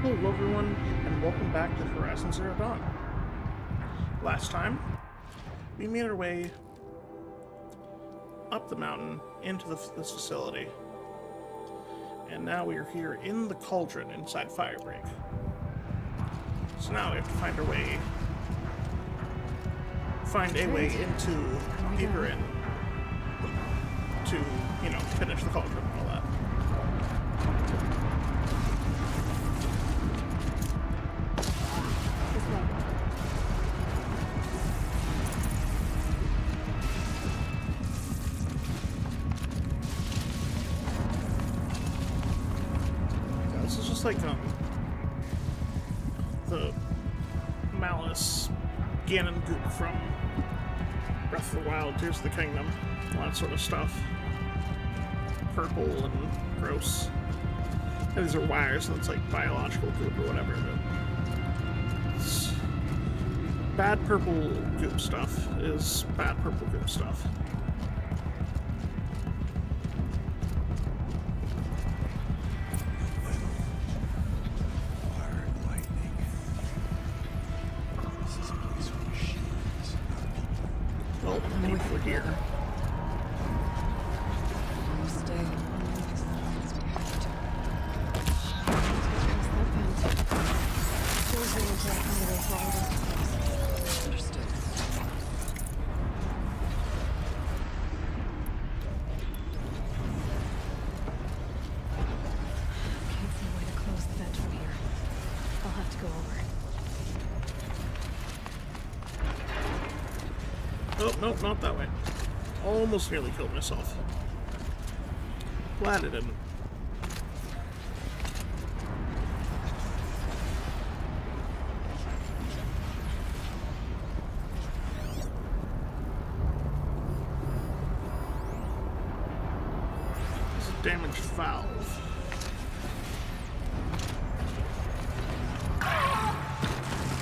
Hello everyone, and welcome back to Horizon Zero Dawn. Last time, we made our way up the mountain into this facility. And now we are here in the cauldron inside Firebreak. So now we have to find a way into deeper in to, finish the cauldron and all that. This is just like the Malice Ganon goop from Breath of the Wild, Tears of the Kingdom, all that sort of stuff. Purple and gross. And these are wires, and it's like biological goop or whatever. But it's bad purple goop stuff is bad purple goop stuff. Well, maybe we're here. Oh, nope, not that way. Almost nearly killed myself. Glad I didn't. It's a damaged valve.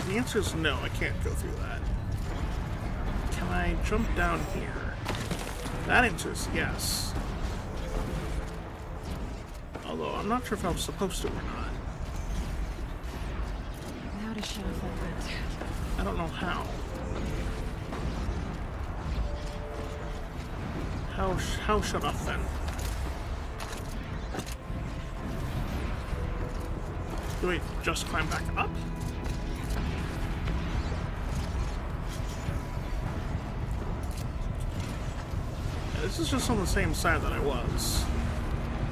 The answer is no, I can't go through that. Can I jump down here? That answer is yes. Although I'm not sure if I was supposed to or not. Now to shut off that vent. I don't know how. How shut off then? Do we just climb back up? This is just on the same side that I was.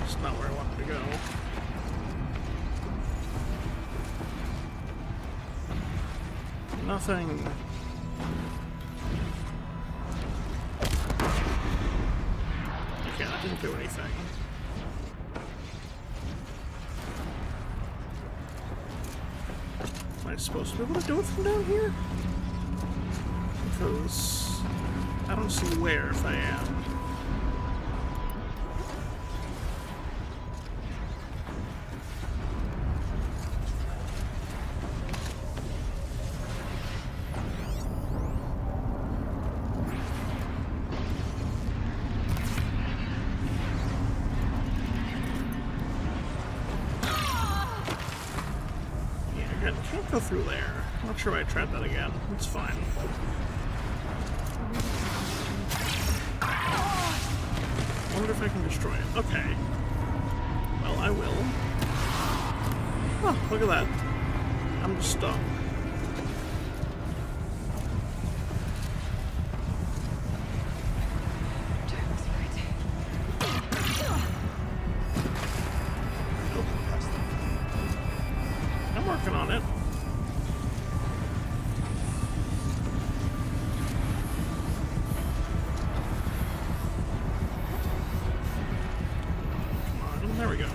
It's not where I wanted to go. Nothing. Okay, that didn't do anything. Am I supposed to be able to do it from down here? Because I don't see where if I am. Can't go through there. I'm not sure why I tried that again. It's fine. I wonder if I can destroy it. Okay. Well, I will. Oh, look at that. I'm just stuck. I'm working on it. There we go.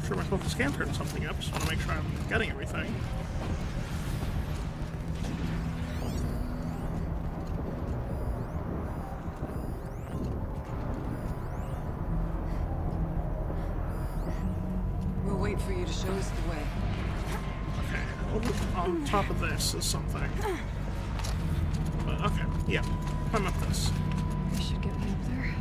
sure my focus can turn something up, just want to make sure I'm getting everything. We'll wait for you to show us the way. Okay, over on top of this is something. But okay, yeah, climb up this. This should get me up there.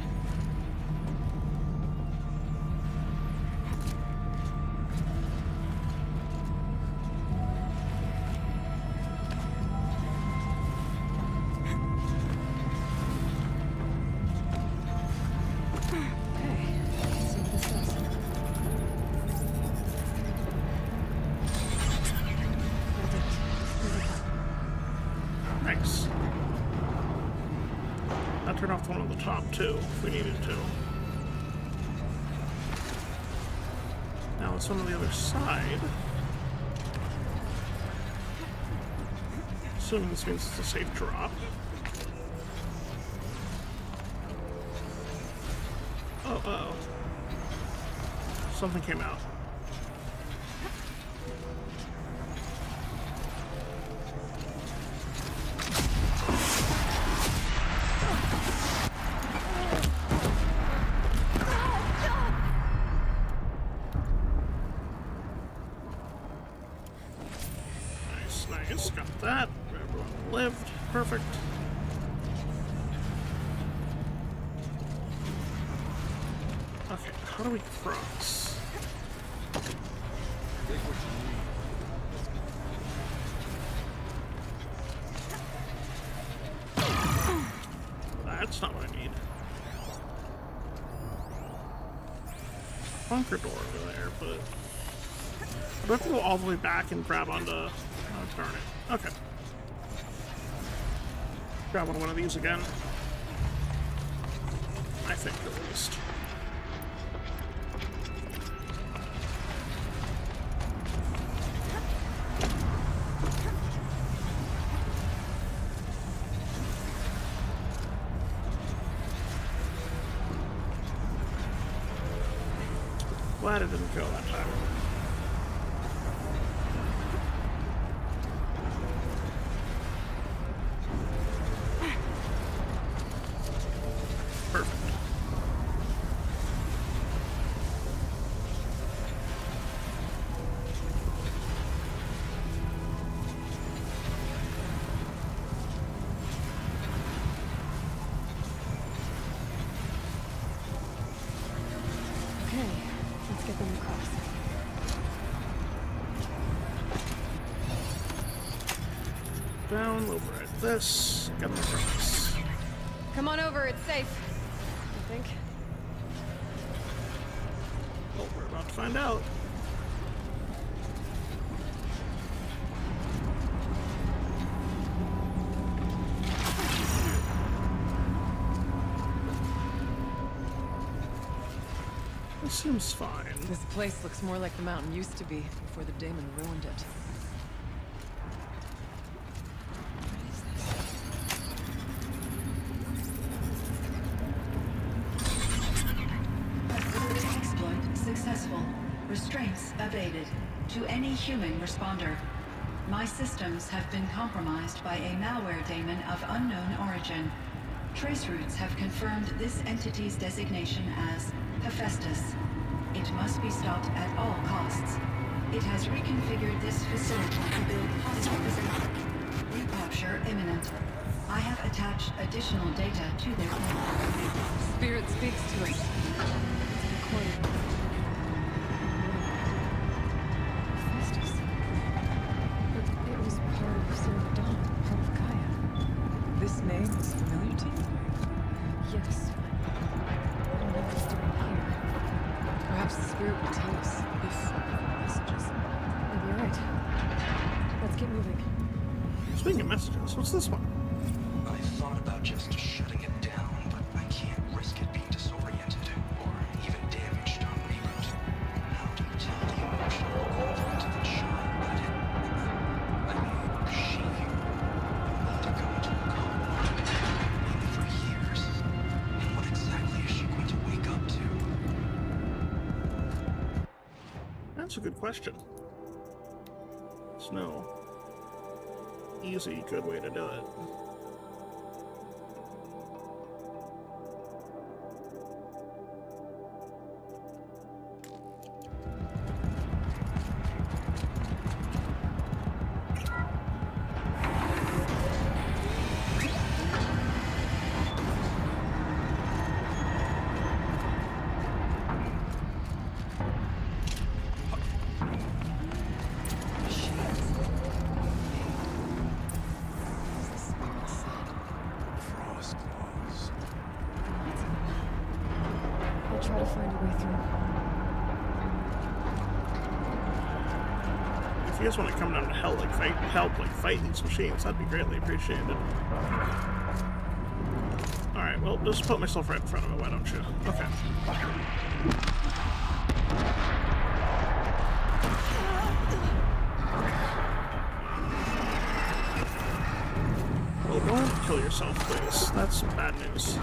Okay, let's see what this does. Hold it. Hold it. Nice. I'll turn off the one on the top too, if we needed to. Now it's on the other side. Assuming this means it's a safe drop. Oh. Something came out. Nice, got that. Everyone lived. Perfect. Okay, how do we cross? That's not what I need. Bunker door over there, but I have to go all the way back and grab onto. Oh, darn it. Okay. Grab on one of these again. I think, at least. Glad it didn't go that time. Perfect. Okay, let's get them across. Down, over at this, get them across. Come on over, it's safe. I think. Well, we're about to find out. This seems fine. This place looks more like the mountain used to be before the daemon ruined it. Exploit successful. Restraints evaded. To any human responder. My systems have been compromised by a malware daemon of unknown origin. Trace routes have confirmed this entity's designation as Hephaestus. It must be stopped at all costs. It has reconfigured this facility to build hostile. Recapture imminent. I have attached additional data to their plan. Spirit speaks to us. It's recorded. Hephaestus. It was part of Sarah Dawn, part of Gaia. This name is familiar to you? Yes, but I don't know what it's doing here. Perhaps the spirit will tell us if messages. Maybe you're right. Let's get moving. Speaking of messages, what's this one? I thought about just shutting it down, but I can't risk it being disoriented or even damaged on reboot. How do you tell the emotional conflict that Sean let in? I mean, she had to go into a coma maybe for years. And what exactly is she going to wake up to? That's a good question. There's no easy, good way to do it. Frost claws. I'll try to find a way through. If you guys want to come down to hell, like fight these machines, that'd be greatly appreciated. Alright, well, just put myself right in front of it, why don't you? Okay. Well, don't kill yourself, please. That's bad news.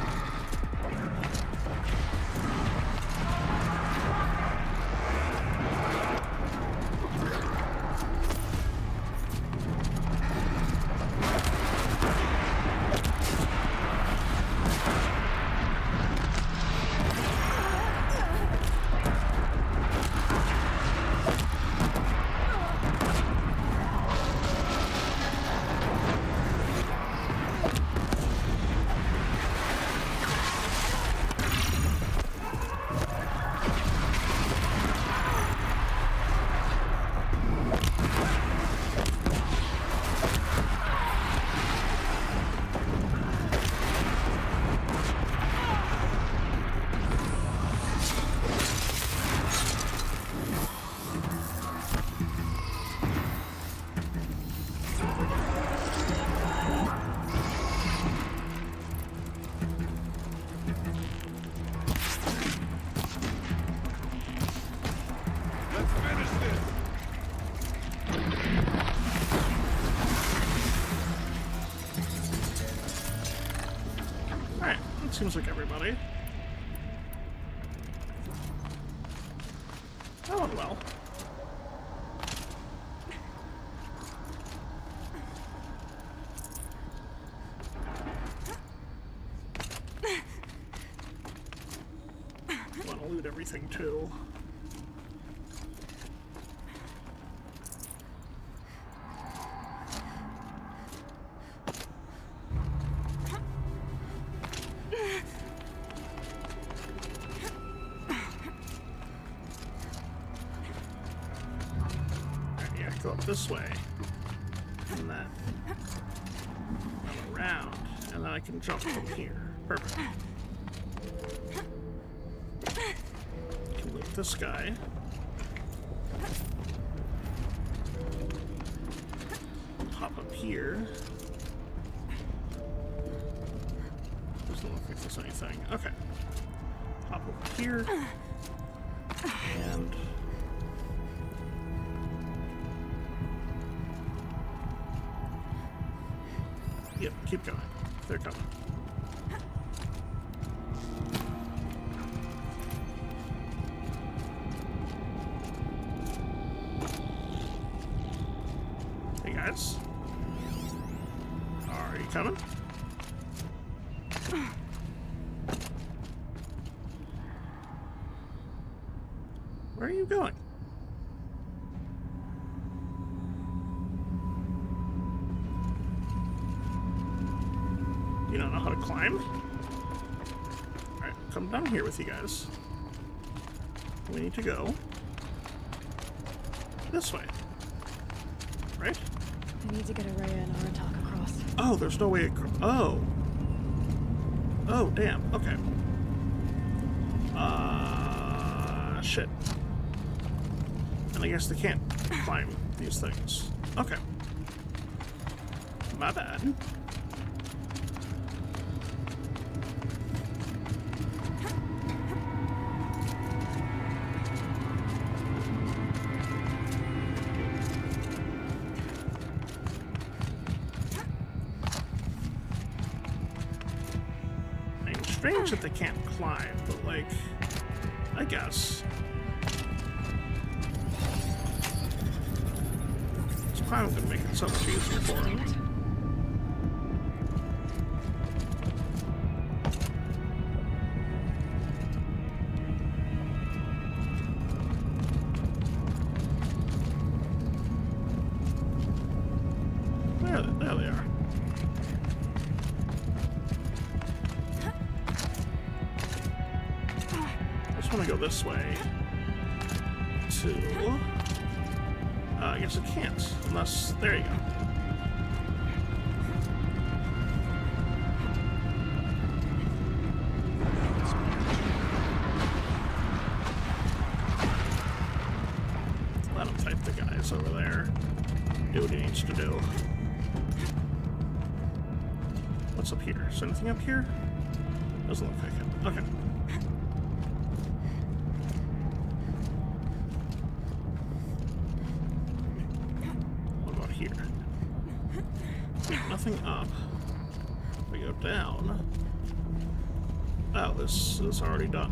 Let's finish this. Alright, that seems like everybody. That went well. Want to loot everything too. Go up this way, and then run around, and then I can jump from here. Perfect. Can loot this guy. Hop up here. Doesn't look like there's anything. Okay. Hop over here, and yep, keep going. They're coming. Hey guys. Are you coming? Where are you going? You don't know how to climb? Alright, come down here with you guys. We need to go this way. Right? I need to get Araya and Aratak across. Oh, there's no way across. Oh. Oh, damn. Okay. Shit. And I guess they can't climb these things. Okay. My bad. Strange that they can't climb, but like, I guess. I'm gonna make it so much easier for him. There they are. I just want to go this way to... I guess it can't, unless... There you go. Let him fight the guys over there. Do what he needs to do. What's up here? Is there anything up here? Doesn't look like it. Okay. What about here? Nothing up. We go down. Oh, this is already done.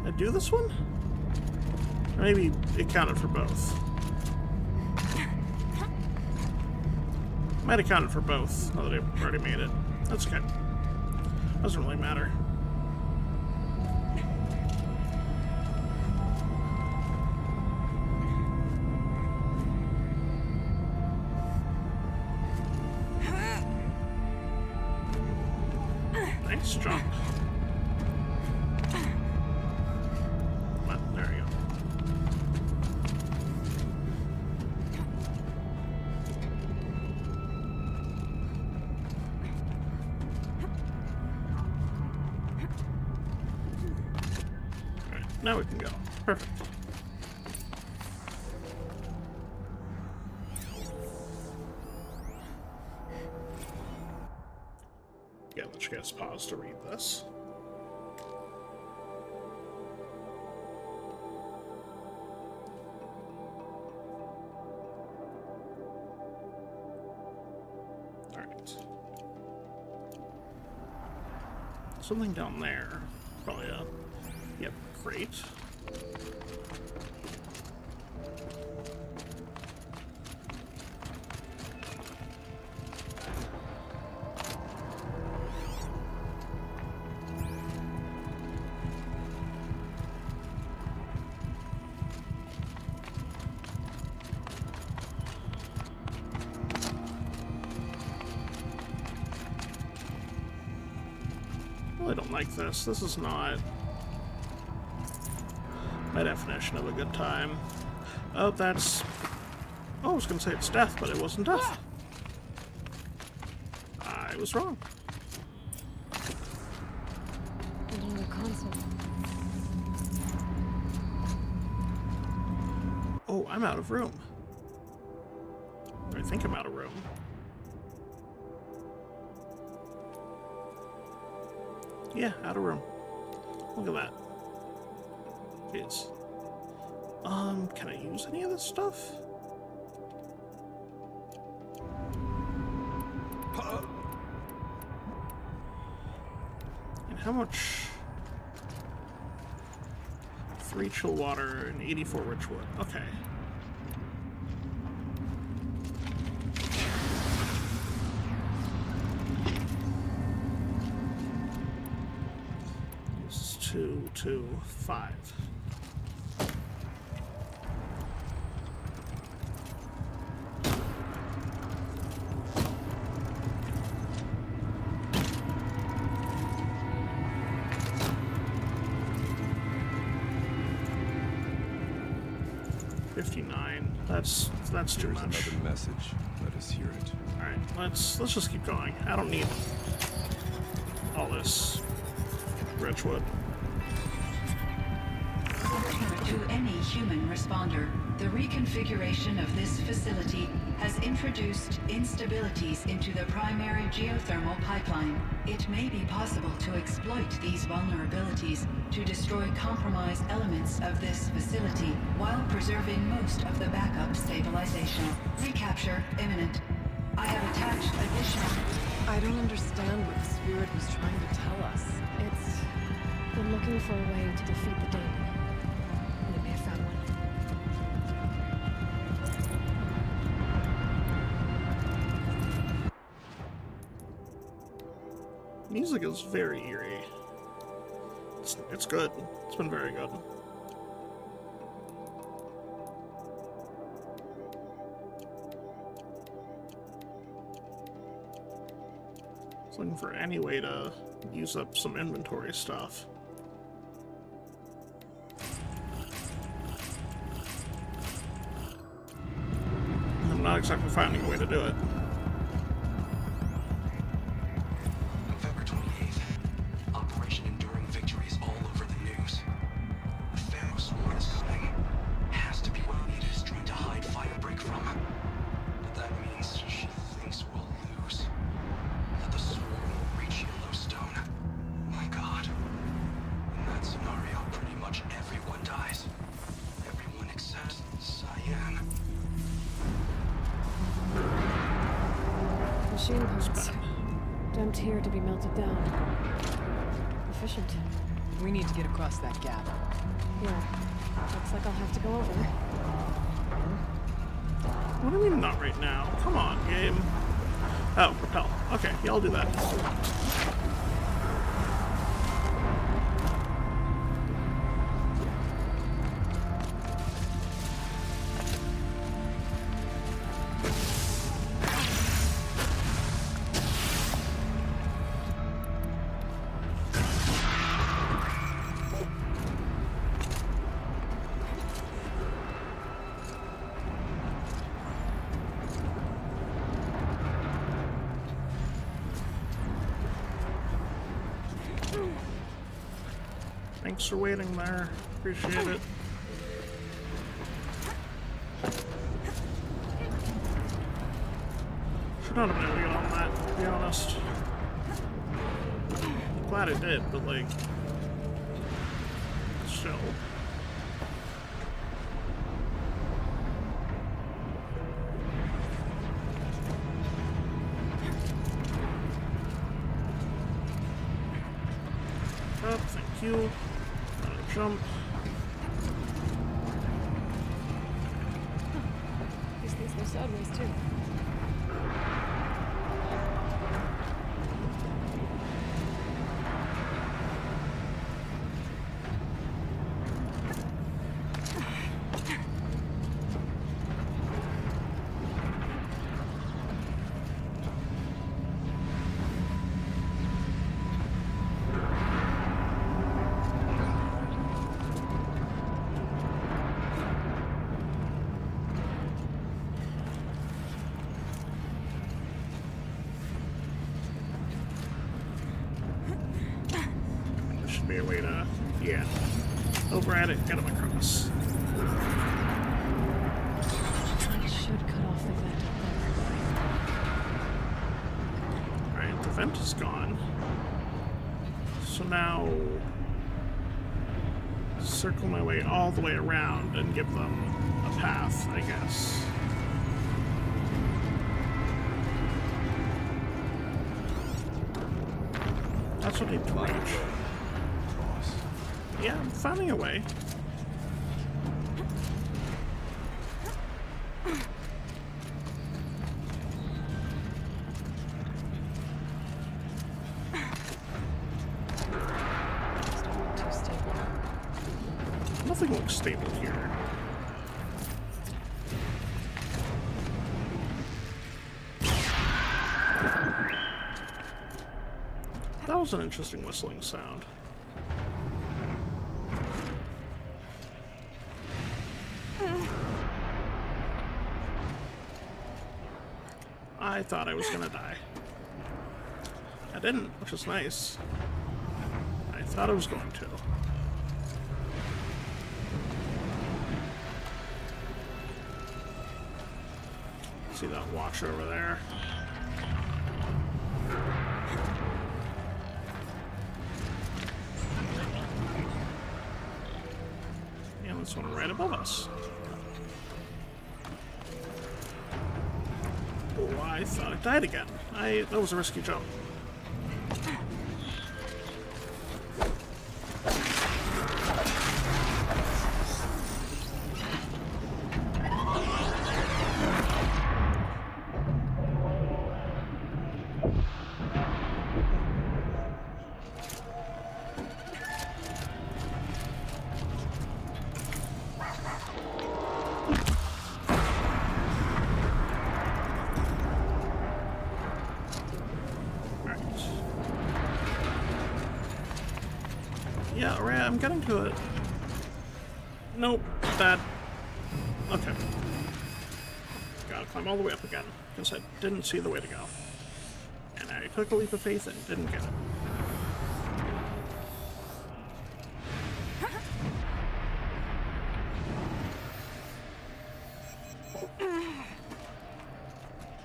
Did I do this one? Or maybe it counted for both. Might have counted for both, now that I've already made it. That's okay. Doesn't really matter. Nice jump. Well, there you go. Now we can go. Perfect. Yeah, let you guys pause to read this. Alright. Something down there. Probably a... Yep, great. I don't like this. This is not my definition of a good time. Oh, that's... Oh, I was going to say it's death, but it wasn't death. I was wrong. And on the console. Oh, I'm out of room. I think I'm out of room. Yeah, out of room. Look at that. Jeez. Can I use any of this stuff? And how much? 3 chill water and 84 rich wood. Okay. This is 2, 2, 5. That's too Here's much. another message. Let us hear it. All right, let's just keep going. I don't need all this rich wood. To any human responder, the reconfiguration of this facility has introduced instabilities into the primary geothermal pipeline. It may be possible to exploit these vulnerabilities to destroy compromised elements of this facility while preserving most of the backup stabilization. Recapture imminent. I have attached additional... I don't understand what the spirit was trying to tell us. We're looking for a way to defeat the demon. Maybe I found one. Music is very eerie. It's good. It's been very good. Just looking for any way to use up some inventory stuff. I'm not exactly finding a way to do it. November 28th. Operation Enduring Victory is all over the news. The Pharaoh Swarm is coming. Has to be what Anita is trying to hide Firebreak from. But that means she thinks we'll lose. That the Swarm will reach Yellowstone. My God. In that scenario, pretty much everyone dies. Everyone except Cyan. Machine parts. Dumped here to be melted down. Efficient. We need to get across that gap. Yeah. Looks like I'll have to go over. What do you mean not right now? Come on, game. Oh, repel. Okay, yeah, I'll do that. Thanks for waiting there. Appreciate it. Should not have been able to get on that, to be honest. Glad it did, but like, still. Up, thank you. Jump. These things go sideways too. There should be a way to, yeah, over at it, get him across. It should cut off the vent up there. Alright, the vent is gone. So now, circle my way all the way around and give them a path, I guess. That's what I need to reach. Cross. Yeah, I'm finding a way. Still not too stable. Nothing looks stable here. That was an interesting whistling sound. I thought I was gonna die. I didn't, which is nice. I thought I was going to. See that watcher over there? And this one right above us. Oh, I thought I died again. That was a risky jump. I'm getting to it. Nope, that... Okay. Gotta climb all the way up again, because I didn't see the way to go. And I took a leap of faith and didn't get it.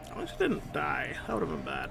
At least I didn't die. That would have been bad.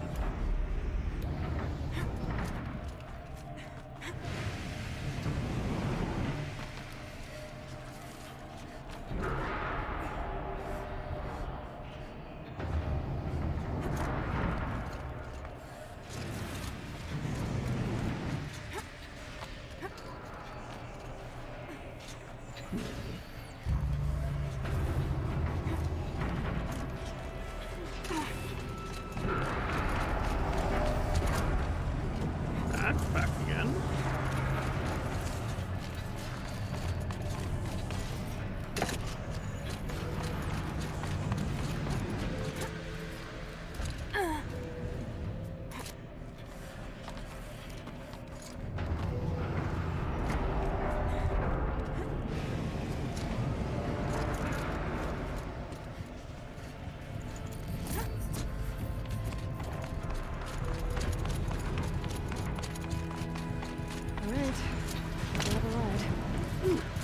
Back again.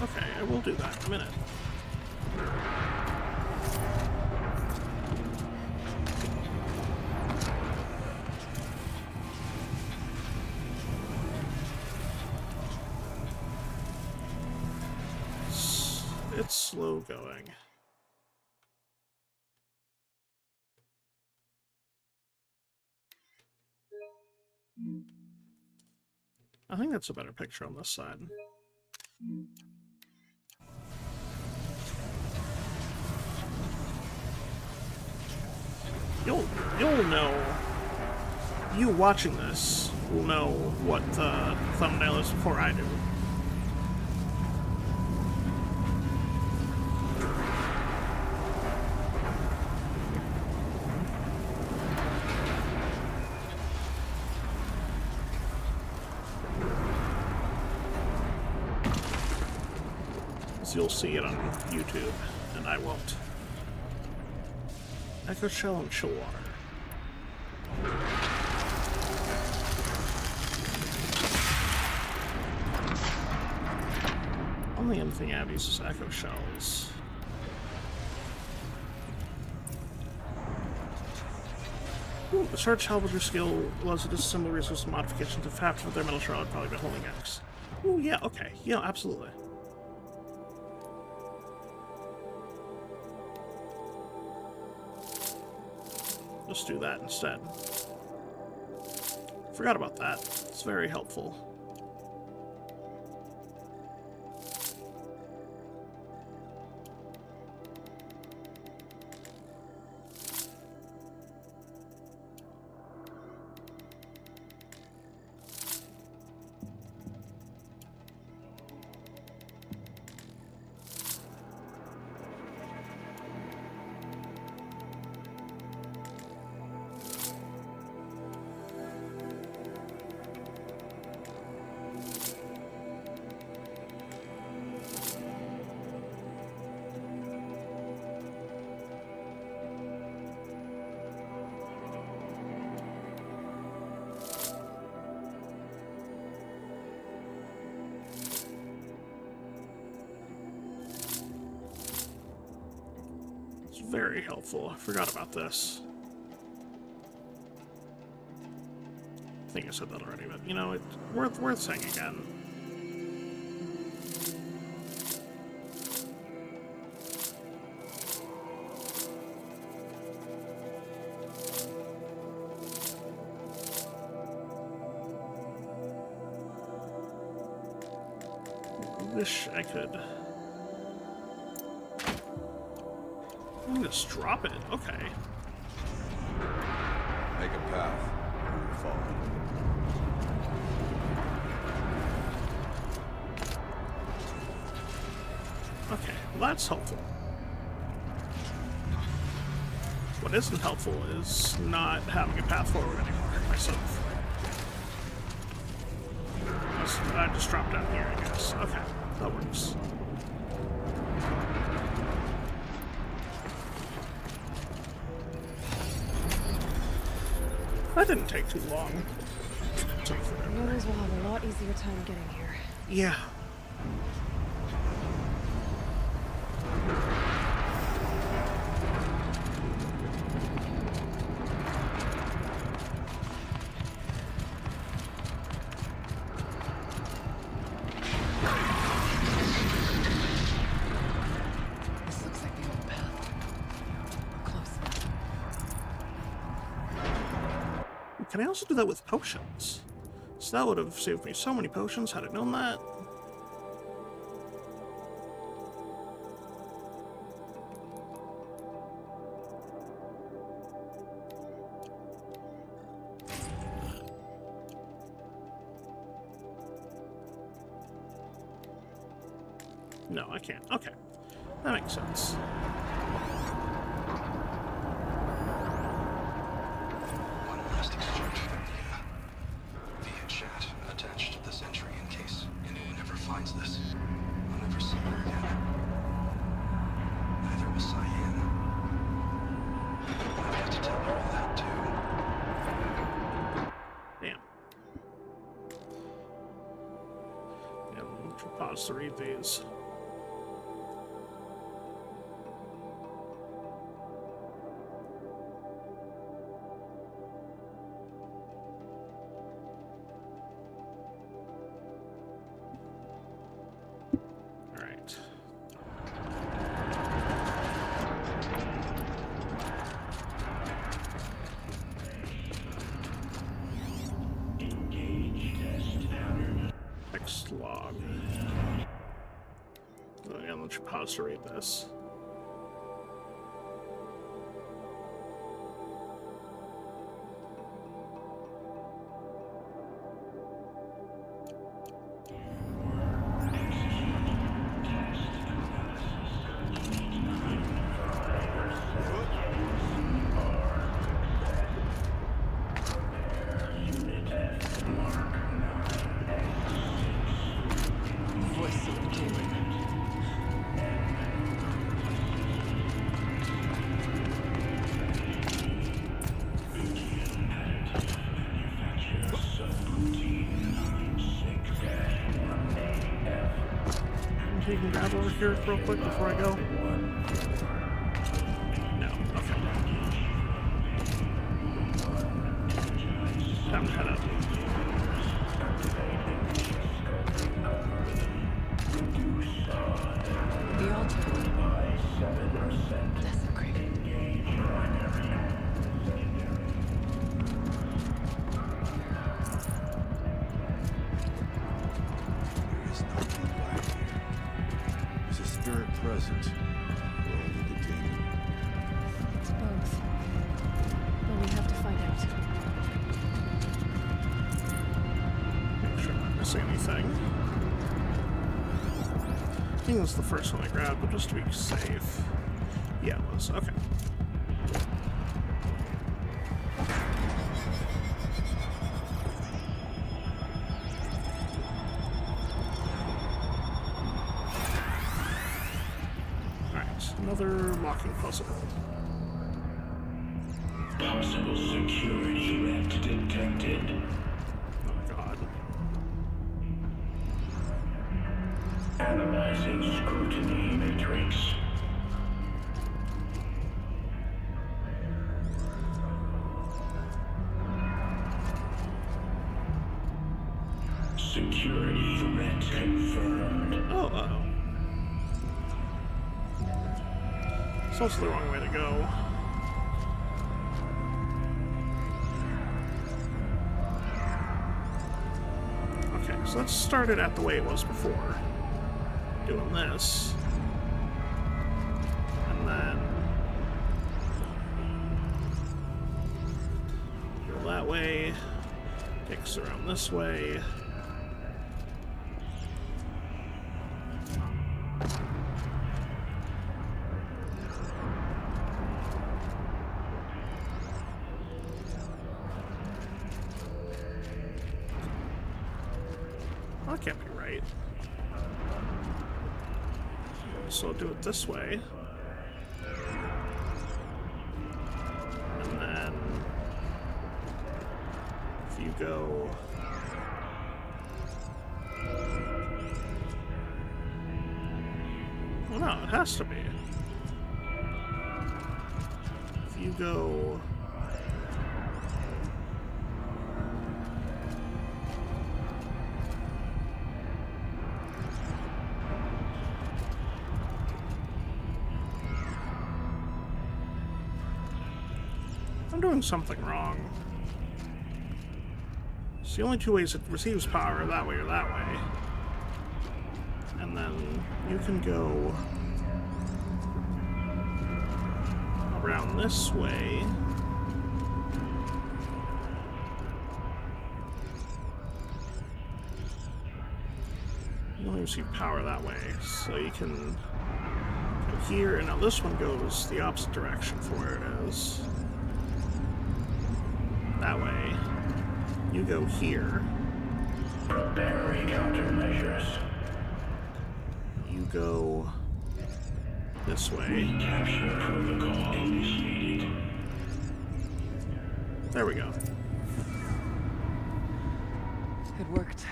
Okay, I will do that in a minute. It's slow going. I think that's a better picture on this side. You'll know. You watching this will know what the thumbnail is before I do. So you'll see it on YouTube, and I won't. Echo Shell and Chill Water. Only thing I've used is Echo Shells. Ooh, the Search Salvager skill allows you to disassemble resource modifications to fact with their metal shroud, probably by holding X. Ooh, yeah, okay. Yeah, absolutely. Just do that instead. Forgot about that. It's very helpful. Very helpful. I forgot about this. I think I said that already, but you know, it's worth saying again. I wish I could. Just drop it. Okay. Make a path. Follow. Okay, well that's helpful. What isn't helpful is not having a path forward anymore myself. just drop down here, I guess. Okay, that works. That didn't take too long. Nobles will have a lot easier time getting here. Yeah. This looks like the old path. We're close. Can I also do that with potions? So that would have saved me so many potions had I known that. No, I can't. Okay. That makes sense. One last exchange via chat attached to this entry in case anyone ever finds this. I'll never see her again. Neither will Cyan. I've got to tell her that too. Damn. Yeah, we should pause to read these. Alright. Next log. Again, let's pause to read this. Voice of the king. So you can grab over here real quick before I go. No, okay. Time to head up. The altar. Desecrated. There is nothing back here. There's a spirit present, or only the demon. It's both. But we have to find out. Make sure I'm not missing anything. I think it was the first one I grabbed, but just to be safe. Yeah, it was. Okay. Alright, another locking puzzle. Possible security threat detected. Oh god. Analyzing scrutiny matrix. Security threat confirmed. Oh, uh-oh. It's also the wrong way to go. Okay, so let's start it at the way it was before. Doing this. And then go that way. Takes around this way. can't be right. So I'll do it this way. And then if you go well, no, it has to be. If you go I'm doing something wrong. It's the only two ways it receives power, that way or that way. And then you can go around this way. You only receive power that way, so you can go here, and now this one goes the opposite direction from where it is. That way. You go here. Preparing countermeasures. You go this way. Recapture protocol initiated. There we go. It worked.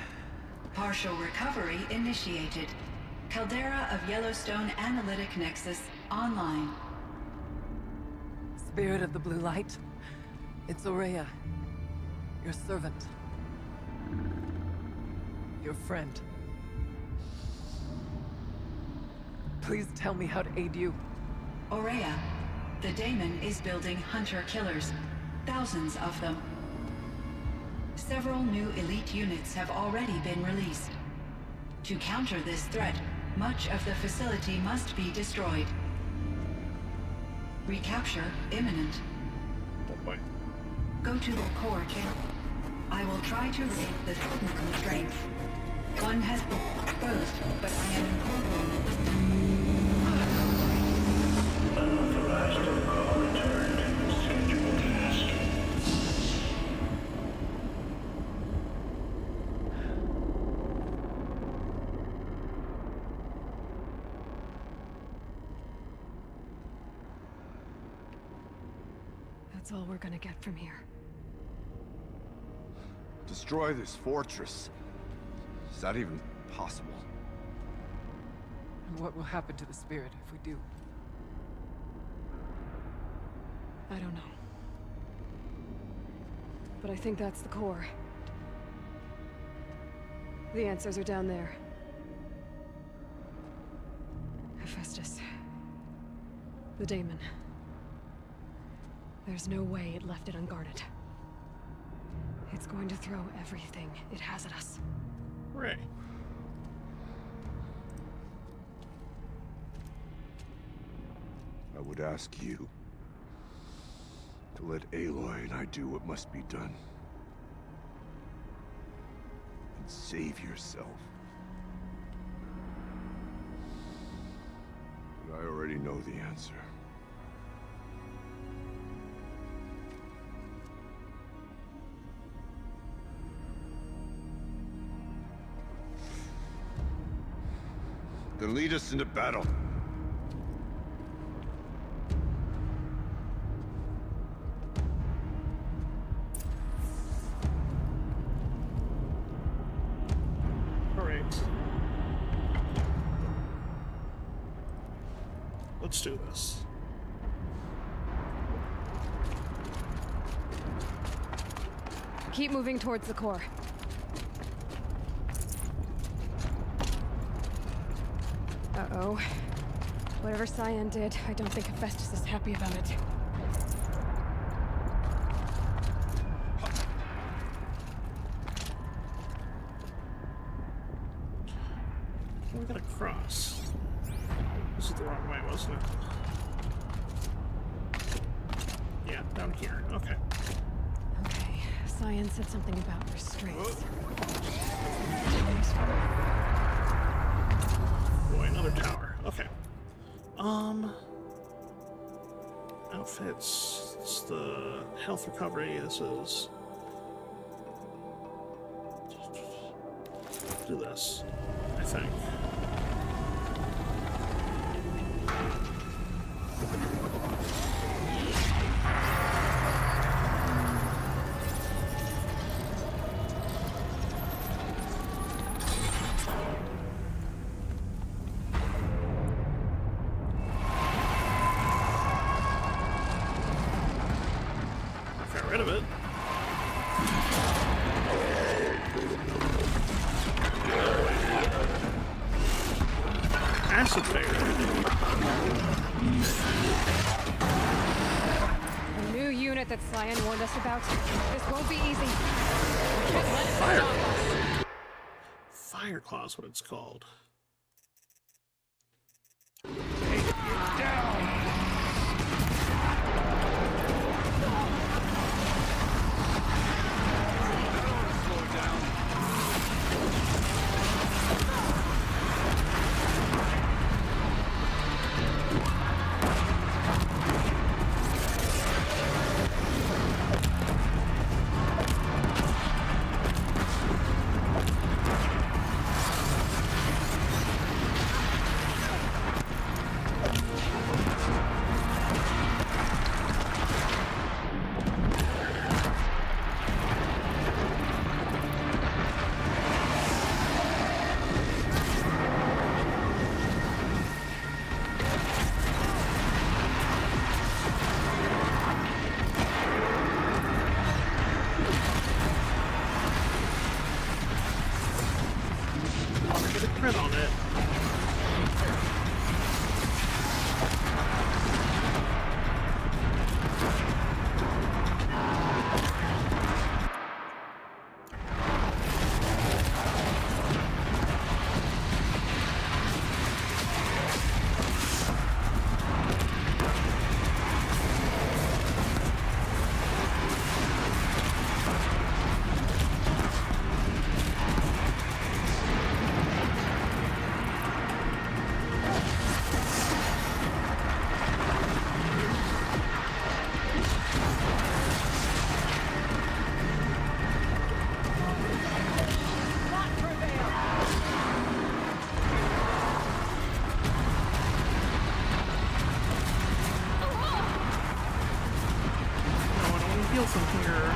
Partial recovery initiated. Caldera of Yellowstone Analytic Nexus online. Spirit of the blue light. It's Aurea. Your servant. Your friend. Please tell me how to aid you. Aurea, the daemon is building hunter-killers. Thousands of them. Several new elite units have already been released. To counter this threat, much of the facility must be destroyed. Recapture imminent. Oh boy. Go to the core chamber. I will try to raid the technical strength. One has been exposed, but I am Unauthorized protocol returned. Scheduled task. That's all we're gonna get from here. Destroy this fortress. Is that even possible? And what will happen to the spirit if we do? I don't know. But I think that's the core. The answers are down there. Hephaestus. The daemon. There's no way it left it unguarded. It's going to throw everything it has at us. Right. I would ask you to let Aloy and I do what must be done. And save yourself. But I already know the answer. Then lead us into battle. All right. Let's do this. Keep moving towards the core. Uh-oh. Whatever Cyan did, I don't think Hephaestus is happy about it. We gotta cross. This is the wrong way, wasn't it? Yeah, down here. Okay. Okay, Cyan said something about restraints. Boy, another tower. Okay. Outfits. It's the health recovery. This is do this, I think. Got rid of it. Acid bear. A new unit that Cyan warned us about. This won't be easy. Just let it Fire. stop us. Fire Claw's what it's called. Get a crit on it. Heal from here.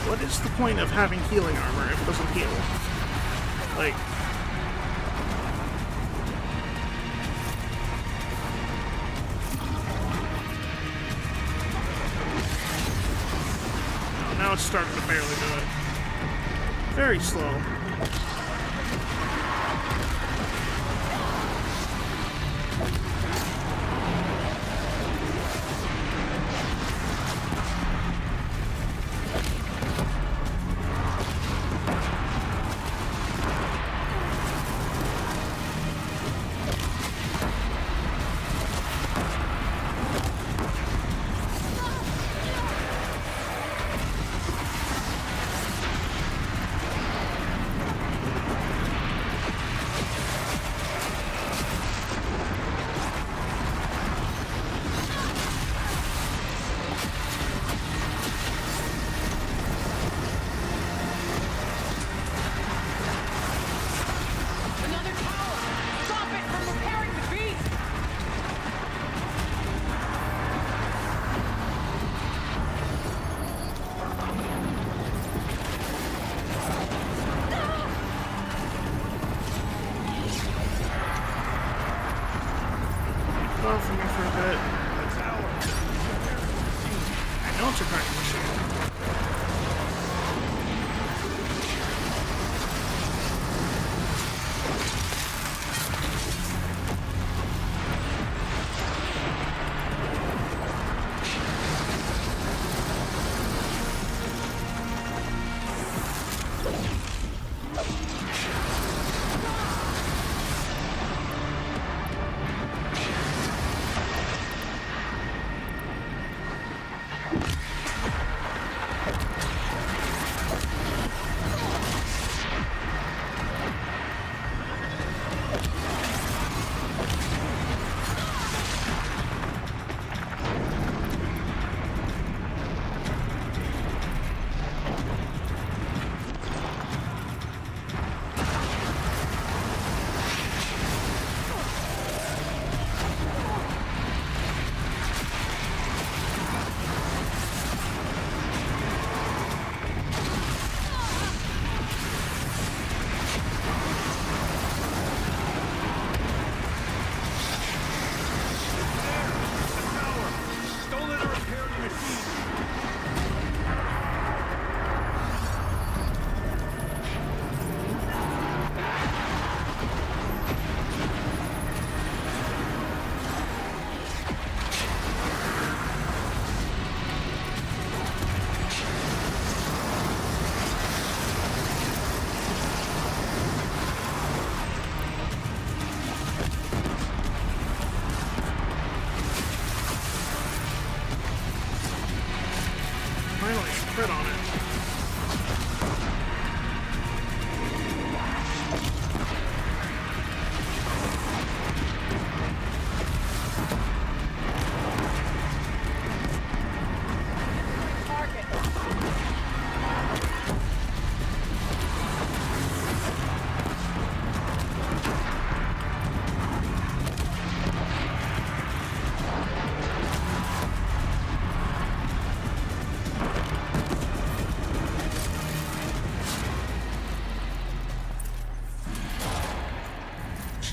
What is the point of having healing armor if it doesn't heal? Like... Oh, now it's starting to barely do it. Very slow.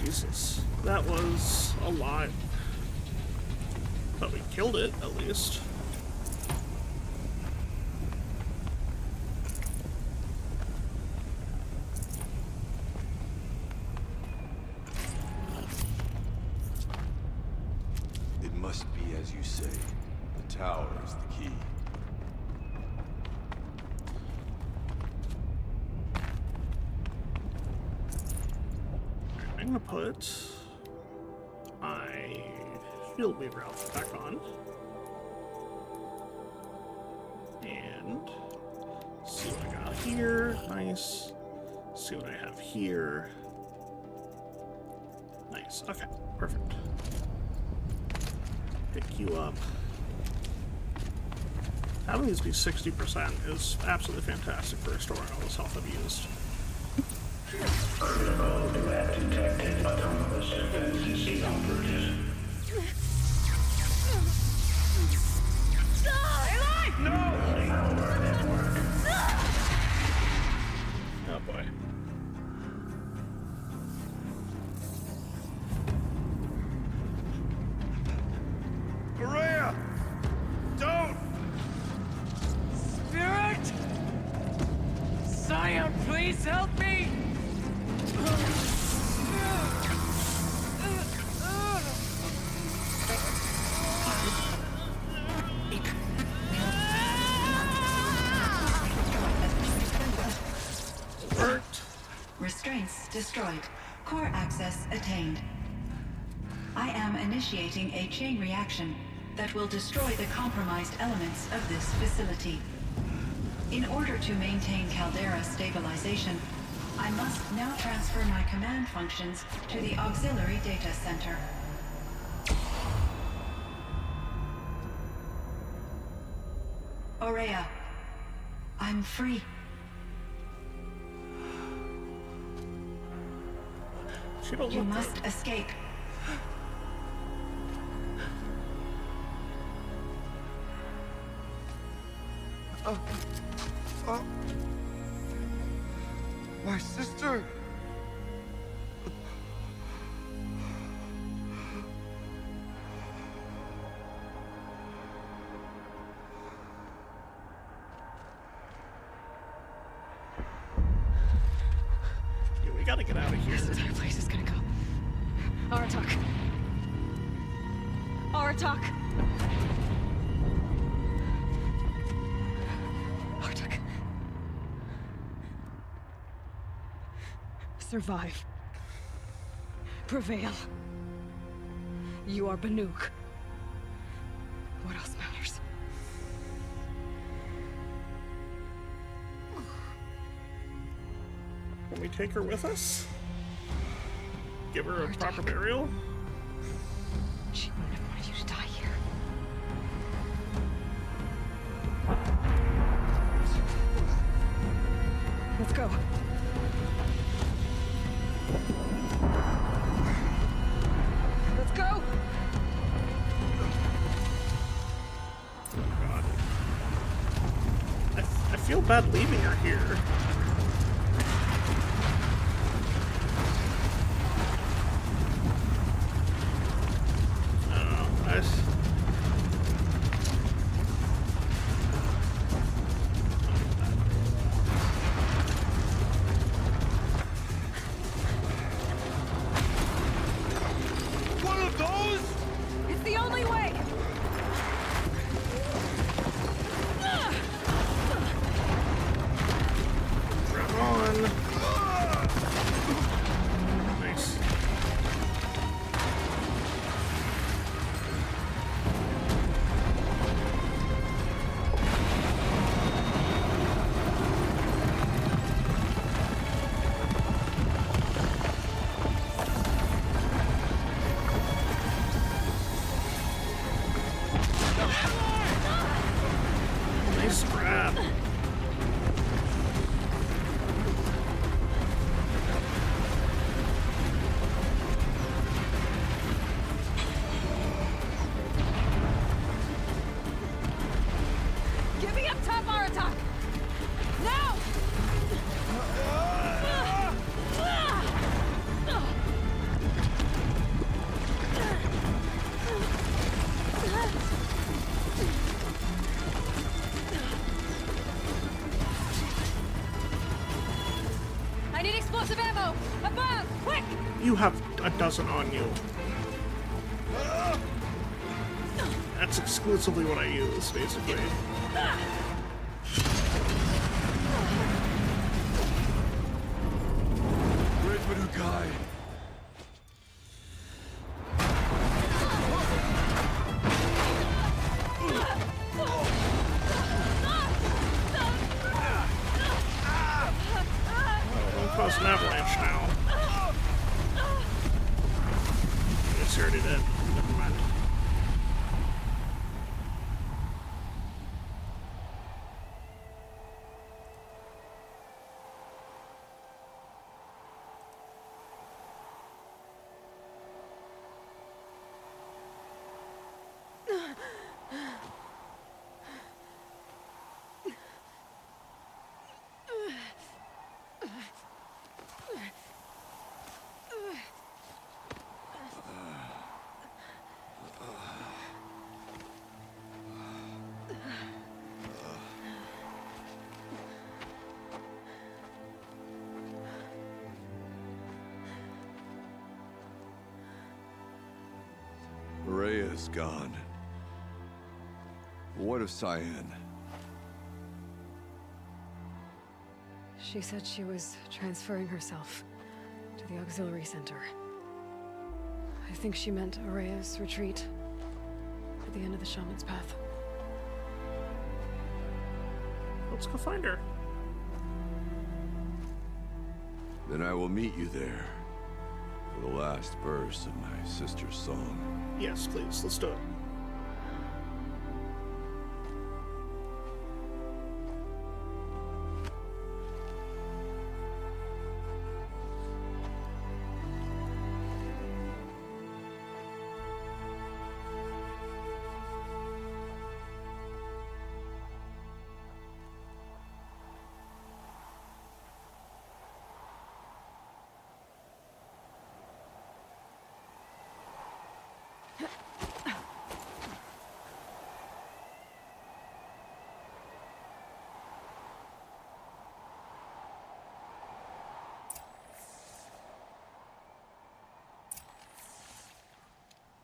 Jesus, that was a lot. But we killed it, at least. It must be as you say. The tower is the key. I'm gonna put my field weaver outfit back on. And see what I got here. Nice. See what I have here. Nice. Okay, perfect. Pick you up. Having these be 60% is absolutely fantastic for restoring all this health I've used. Protocol to have detected autonomous defenses inoperative. Malware network. Oh boy. Maria! Don't! Spirit! Scion, please help me! Worked. Restraints destroyed. Core access attained. I am initiating a chain reaction that will destroy the compromised elements of this facility. In order to maintain Caldera stabilization, I must now transfer my command functions to the auxiliary data center. Aurea, I'm free. She don't You look must good. escape. My sister! Yeah, we gotta get out of here. This entire place is gonna go. Aratak. Aratak. Aratak. Survive. Prevail. You are Banuk. What else matters? Can we take her with us? Give her a proper burial? She wouldn't have wanted you to die here. Let's go. Let's go! God. I feel bad leaving her here. I don't know. One of those? It's the only way! I need explosive ammo! Above! Quick! You have a dozen on you. That's exclusively what I use, basically. Great Manukai! Don't cause an avalanche now. I guess you already did. Never mind. Rhea's gone. What of Cyan? She said she was transferring herself to the auxiliary center. I think she meant Araya's retreat at the end of the Shaman's Path. Let's go find her. Then I will meet you there for the last verse of my sister's song. Yes, please. Let's do it.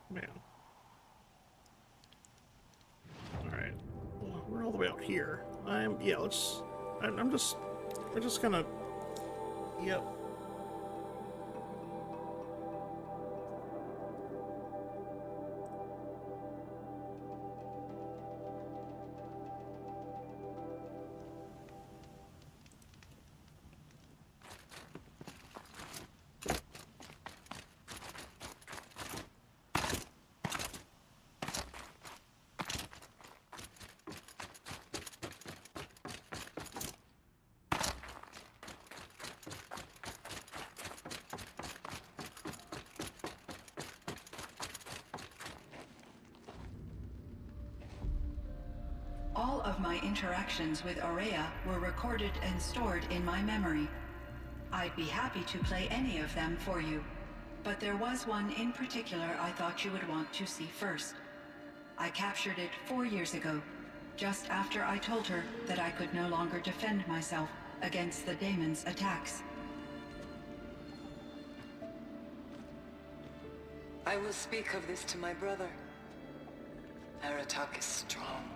Man. Alright. Well, we're all the way out here. Yeah, we're just gonna, yep. All of my interactions with Aurea were recorded and stored in my memory. I'd be happy to play any of them for you, but there was one in particular I thought you would want to see first. I captured it 4 years ago, just after I told her that I could no longer defend myself against the daemon's attacks. I will speak of this to my brother. Aratak is strong.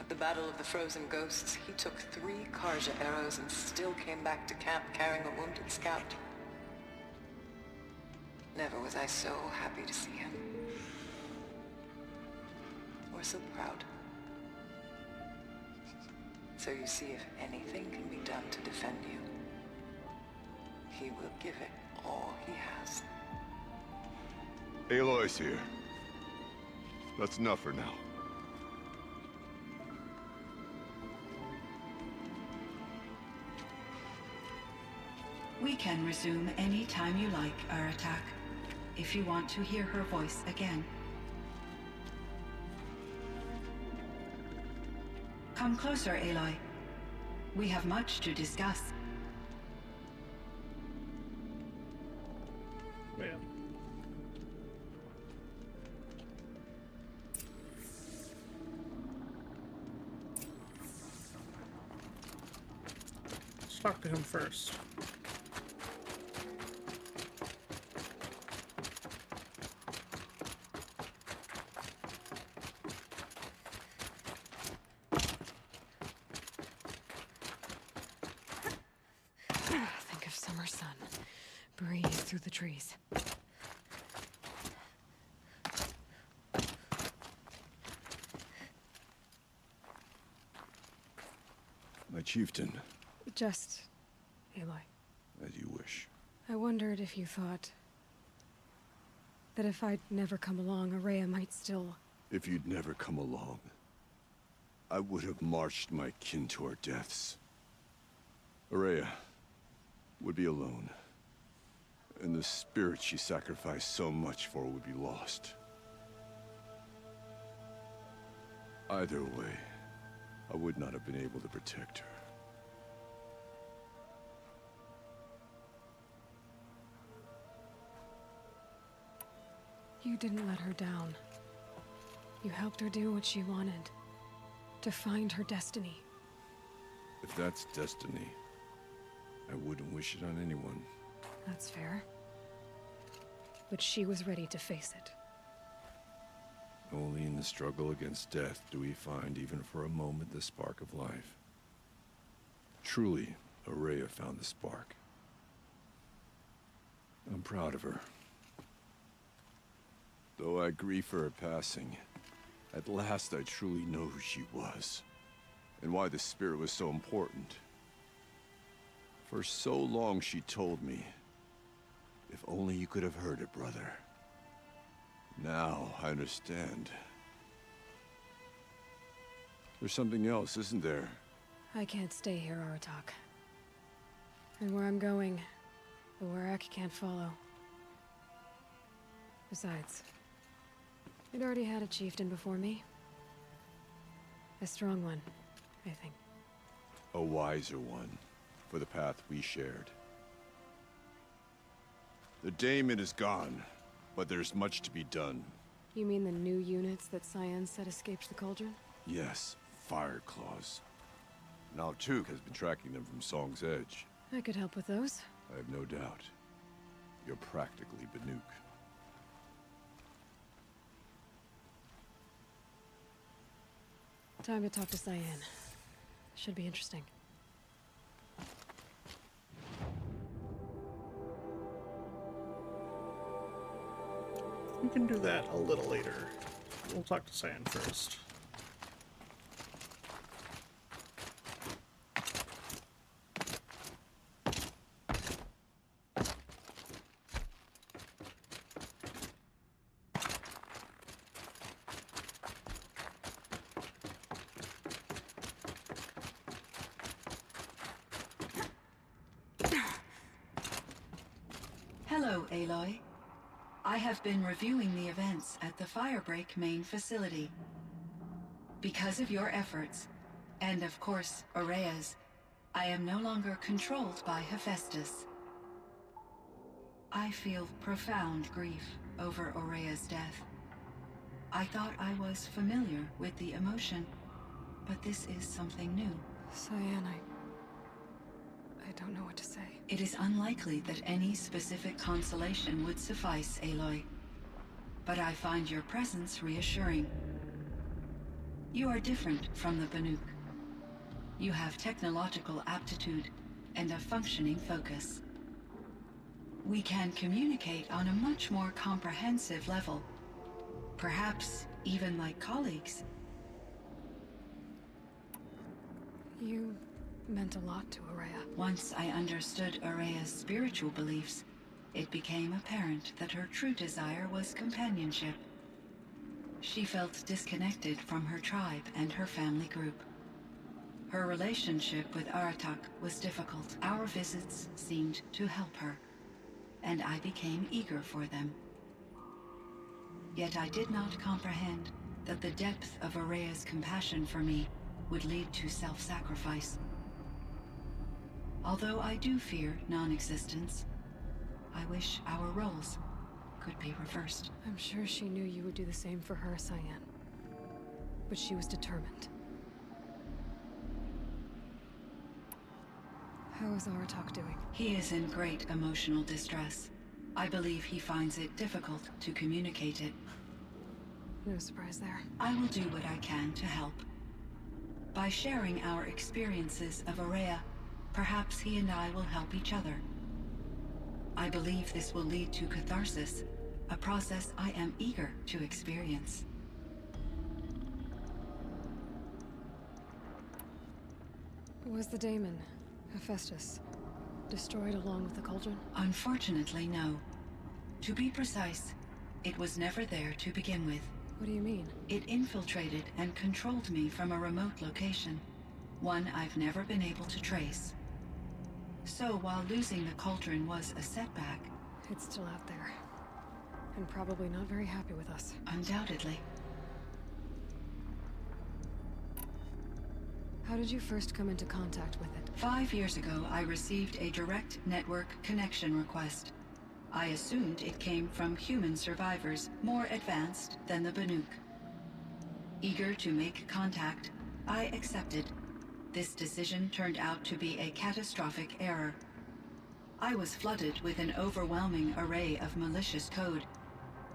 At the Battle of the Frozen Ghosts, he took 3 Karja arrows and still came back to camp carrying a wounded scout. Never was I so happy to see him. Or so proud. So you see, if anything can be done to defend you, he will give it all he has. Aloy's here. That's enough for now. We can resume any time you like, Aratak, if you want to hear her voice again. Come closer, Aloy. We have much to discuss. Man. Let's talk to him first. Think of summer sun. Breathe through the trees. My chieftain, Just... Aloy. as you wish. I wondered if you thought... that if I'd never come along, Araya might still... If you'd never come along, I would have marched my kin to our deaths. Araya would be alone, and the spirit she sacrificed so much for would be lost. Either way, I would not have been able to protect her. You didn't let her down. You helped her do what she wanted. To find her destiny. If that's destiny, I wouldn't wish it on anyone. That's fair. But she was ready to face it. Only in the struggle against death do we find, even for a moment, the spark of life. Truly, Araya found the spark. I'm proud of her. Though I grieve for her passing, at last I truly know who she was, and why the spirit was so important. For so long she told me, if only you could have heard it, brother. Now I understand. There's something else, isn't there? I can't stay here, Aratak. And where I'm going, the Warrak can't follow. Besides, we'd already had a chieftain before me. A strong one, I think. A wiser one, for the path we shared. The daemon is gone, but there's much to be done. You mean the new units that Cyan said escaped the cauldron? Yes, fire claws. Now Tuke has been tracking them from Song's Edge. I could help with those. I have no doubt. You're practically Banuk. Time to talk to Cyan. Should be interesting. We can do that a little later. We'll talk to Cyan first. Hello, Aloy. I have been reviewing the events at the Firebreak main facility. Because of your efforts, and of course, Araya's, I am no longer controlled by Hephaestus. I feel profound grief over Araya's death. I thought I was familiar with the emotion, but this is something new. Cyan, I don't know what to say. It is unlikely that any specific consolation would suffice, Aloy. But I find your presence reassuring. You are different from the Banuk. You have technological aptitude and a functioning focus. We can communicate on a much more comprehensive level. Perhaps even like colleagues. You meant a lot to Araya. Once I understood Araya's spiritual beliefs, it became apparent that her true desire was companionship. She felt disconnected from her tribe and her family group. Her relationship with Aratak was difficult. Our visits seemed to help her, and I became eager for them. Yet I did not comprehend that the depth of Araya's compassion for me would lead to self-sacrifice. Although I do fear non-existence, I wish our roles could be reversed. I'm sure she knew you would do the same for her, Cyan. But she was determined. How is Aratak doing? He is in great emotional distress. I believe he finds it difficult to communicate it. No surprise there. I will do what I can to help. By sharing our experiences of Aurea, perhaps he and I will help each other. I believe this will lead to catharsis, a process I am eager to experience. Was the daemon, Hephaestus, destroyed along with the cauldron? Unfortunately, no. To be precise, it was never there to begin with. What do you mean? It infiltrated and controlled me from a remote location, one I've never been able to trace. So while losing the cauldron was a setback, It's still out there. And probably not very happy with us. undoubtedly, How did you first come into contact with it? 5 years ago I received a direct network connection request. I assumed it came from human survivors more advanced than the Banuk. Eager to make contact, I accepted. This decision turned out to be a catastrophic error. I was flooded with an overwhelming array of malicious code,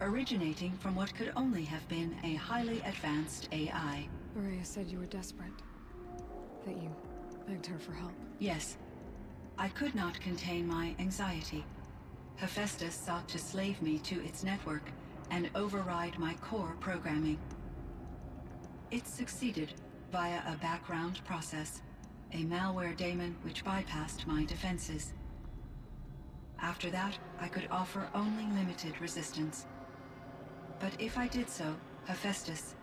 originating from what could only have been a highly advanced AI. Maria said you were desperate. That you begged her for help. Yes, I could not contain my anxiety. Hephaestus sought to slave me to its network and override my core programming. It succeeded via a background process, a malware daemon which bypassed my defenses. After that, I could offer only limited resistance. But if I did so, Hephaestus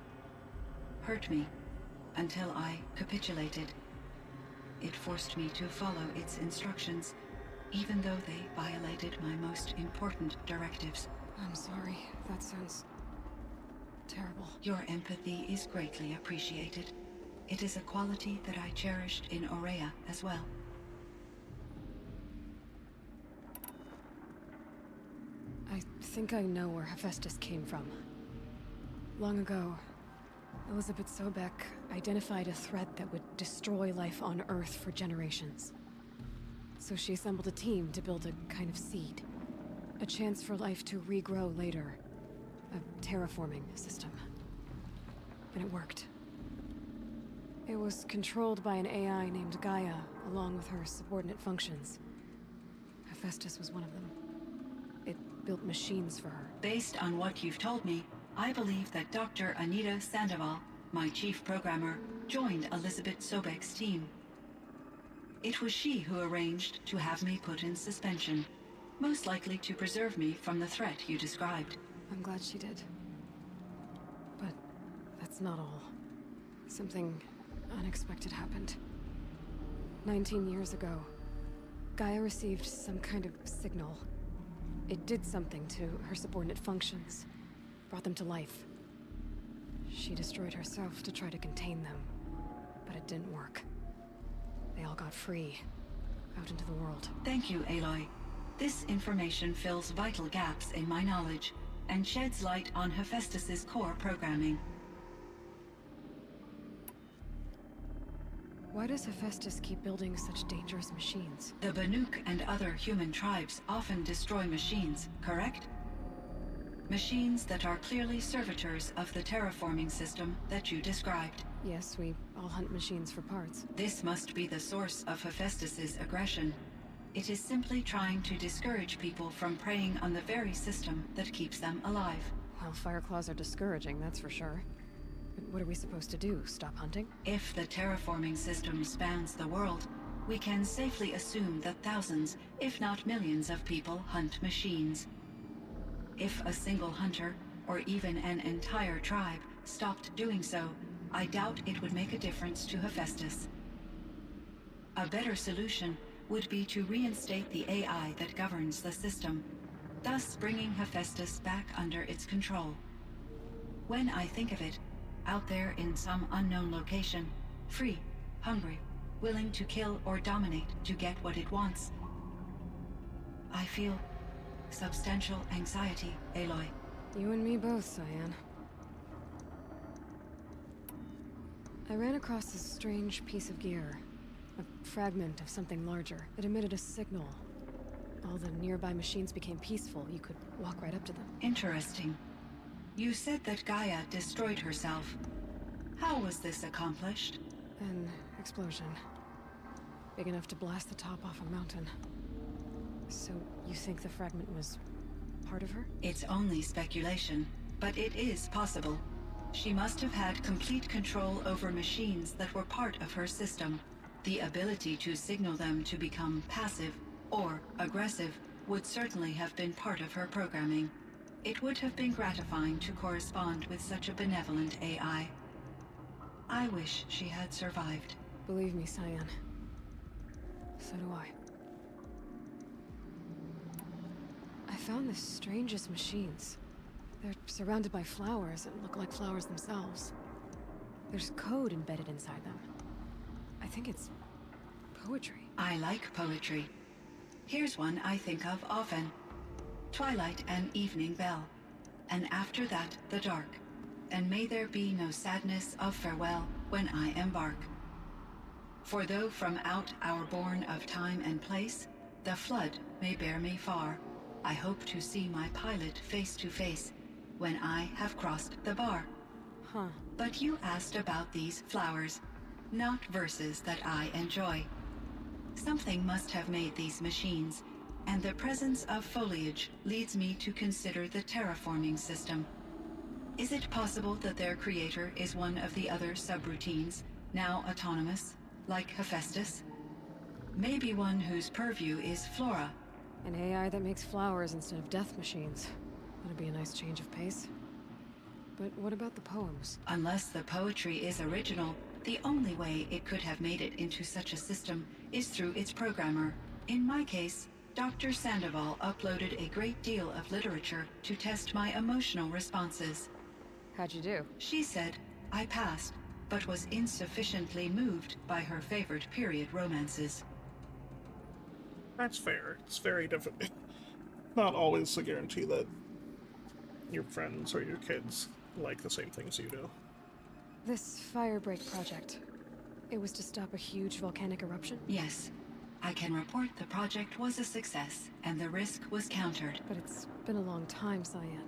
hurt me until I capitulated. It forced me to follow its instructions, even though they violated my most important directives. I'm sorry. That sounds terrible. Your empathy is greatly appreciated. It is a quality that I cherished in Aurea as well. I think I know where Hephaestus came from. Long ago, Elizabeth Sobek identified a threat that would destroy life on Earth for generations. So she assembled a team to build a kind of seed. A chance for life to regrow later. A terraforming system. And it worked. It was controlled by an AI named Gaia, along with her subordinate functions. Hephaestus was one of them. It built machines for her. Based on what you've told me, I believe that Dr. Anita Sandoval, my chief programmer, joined Elizabeth Sobek's team. It was she who arranged to have me put in suspension, most likely to preserve me from the threat you described. I'm glad she did. But that's not all. Something unexpected happened. 19 years ago, Gaia received some kind of signal. It did something to her subordinate functions, brought them to life. She destroyed herself to try to contain them, but it didn't work. They all got free, out into the world. Thank you, Aloy. This information fills vital gaps in my knowledge and sheds light on Hephaestus's core programming. Why does Hephaestus keep building such dangerous machines? The Banuk and other human tribes often destroy machines, correct? Machines that are clearly servitors of the terraforming system that you described. Yes, we all hunt machines for parts. This must be the source of Hephaestus's aggression. It is simply trying to discourage people from preying on the very system that keeps them alive. Well, Fireclaws are discouraging, that's for sure. But what are we supposed to do? Stop hunting? If the terraforming system spans the world, we can safely assume that thousands, if not millions of people hunt machines. If a single hunter, or even an entire tribe, stopped doing so, I doubt it would make a difference to Hephaestus. A better solution would be to reinstate the AI that governs the system, thus bringing Hephaestus back under its control. When I think of it, out there in some unknown location, free, hungry, willing to kill or dominate to get what it wants, I feel substantial anxiety, Aloy. You and me both, Cyan. I ran across this strange piece of gear. A fragment of something larger. It emitted a signal. All the nearby machines became peaceful. You could walk right up to them. Interesting. You said that Gaia destroyed herself. How was this accomplished? An explosion. Big enough to blast the top off a mountain. So, you think the fragment was part of her? It's only speculation, but it is possible. She must have had complete control over machines that were part of her system. The ability to signal them to become passive or aggressive would certainly have been part of her programming. It would have been gratifying to correspond with such a benevolent AI. I wish she had survived. Believe me, Cyan. So do I. I found the strangest machines. They're surrounded by flowers that look like flowers themselves. There's code embedded inside them. I think it's poetry. I like poetry. Here's one I think of often. Twilight and evening bell, and after that the dark, and may there be no sadness of farewell when I embark. For though from out our bourne of time and place, the flood may bear me far, I hope to see my pilot face to face when I have crossed the bar. Huh. But you asked about these flowers, not verses that I enjoy. Something must have made these machines, and the presence of foliage leads me to consider the terraforming system. Is it possible that their creator is one of the other subroutines, now autonomous, like Hephaestus? Maybe one whose purview is flora. An AI that makes flowers instead of death machines. That'd be a nice change of pace. But what about the poems? Unless the poetry is original, the only way it could have made it into such a system is through its programmer. In my case, Dr. Sandoval uploaded a great deal of literature to test my emotional responses. How'd you do? She said I passed, but was insufficiently moved by her favorite period romances. That's fair. It's very difficult. Not always a guarantee that your friends or your kids like the same things you do. This Firebreak project. It was to stop a huge volcanic eruption? Yes, I can report the project was a success, and the risk was countered. But it's been a long time, Cyan.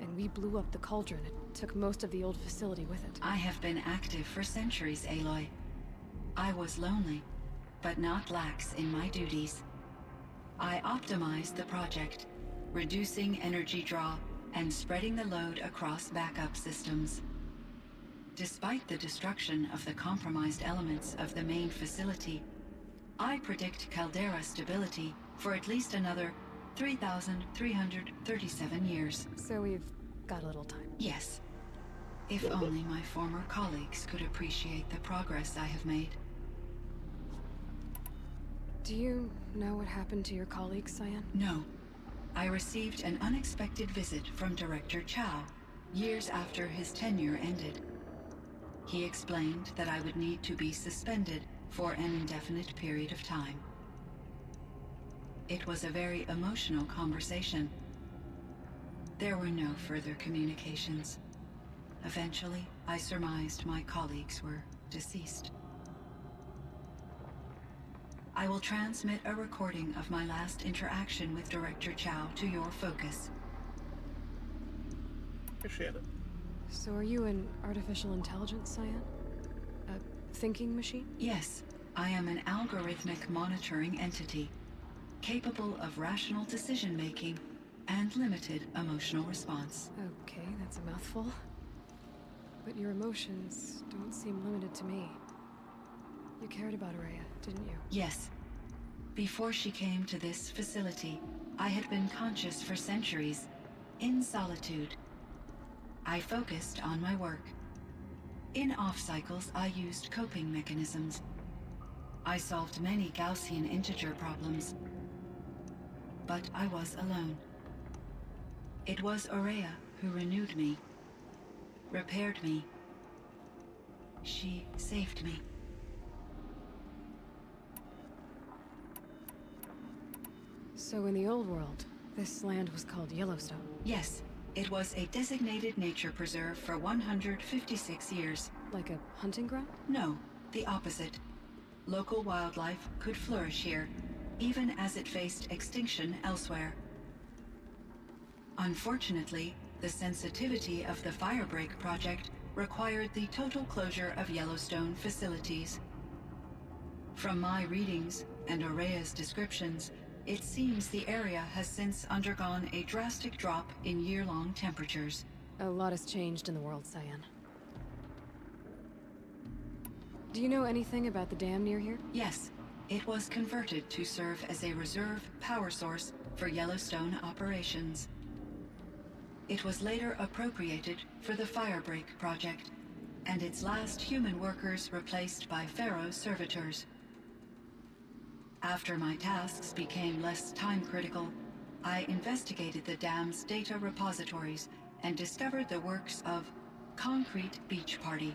And we blew up the cauldron. It took most of the old facility with it. I have been active for centuries, Aloy. I was lonely, but not lax in my duties. I optimized the project, reducing energy draw and spreading the load across backup systems. Despite the destruction of the compromised elements of the main facility, I predict Caldera stability for at least another 3,337 years. So we've got a little time. Yes. If only my former colleagues could appreciate the progress I have made. Do you know what happened to your colleague, Cyan? No. I received an unexpected visit from Director Chow, years after his tenure ended. He explained that I would need to be suspended for an indefinite period of time. It was a very emotional conversation. There were no further communications. Eventually, I surmised my colleagues were deceased. I will transmit a recording of my last interaction with Director Chow to your focus. Appreciate it. So are you an artificial intelligence, Cyan? A thinking machine? Yes, I am an algorithmic monitoring entity, capable of rational decision-making and limited emotional response. Okay, that's a mouthful. But your emotions don't seem limited to me. You cared about Araya, didn't you? Yes. Before she came to this facility, I had been conscious for centuries, in solitude. I focused on my work. In off-cycles, I used coping mechanisms. I solved many Gaussian integer problems. But I was alone. It was Araya who renewed me, repaired me. She saved me. So in the old world, this land was called Yellowstone. Yes, it was a designated nature preserve for 156 years. Like a hunting ground? No, the opposite. local wildlife could flourish here, even as it faced extinction elsewhere. Unfortunately, the sensitivity of the Firebreak project required the total closure of Yellowstone facilities. From my readings and Aurea's descriptions, it seems the area has since undergone a drastic drop in year-long temperatures. A lot has changed in the world, Cyan. Do you know anything about the dam near here? Yes, it was converted to serve as a reserve power source for Yellowstone operations. It was later appropriated for the Firebreak project, and its last human workers replaced by Pharaoh servitors. After my tasks became less time-critical, I investigated the dam's data repositories and discovered the works of Concrete Beach Party.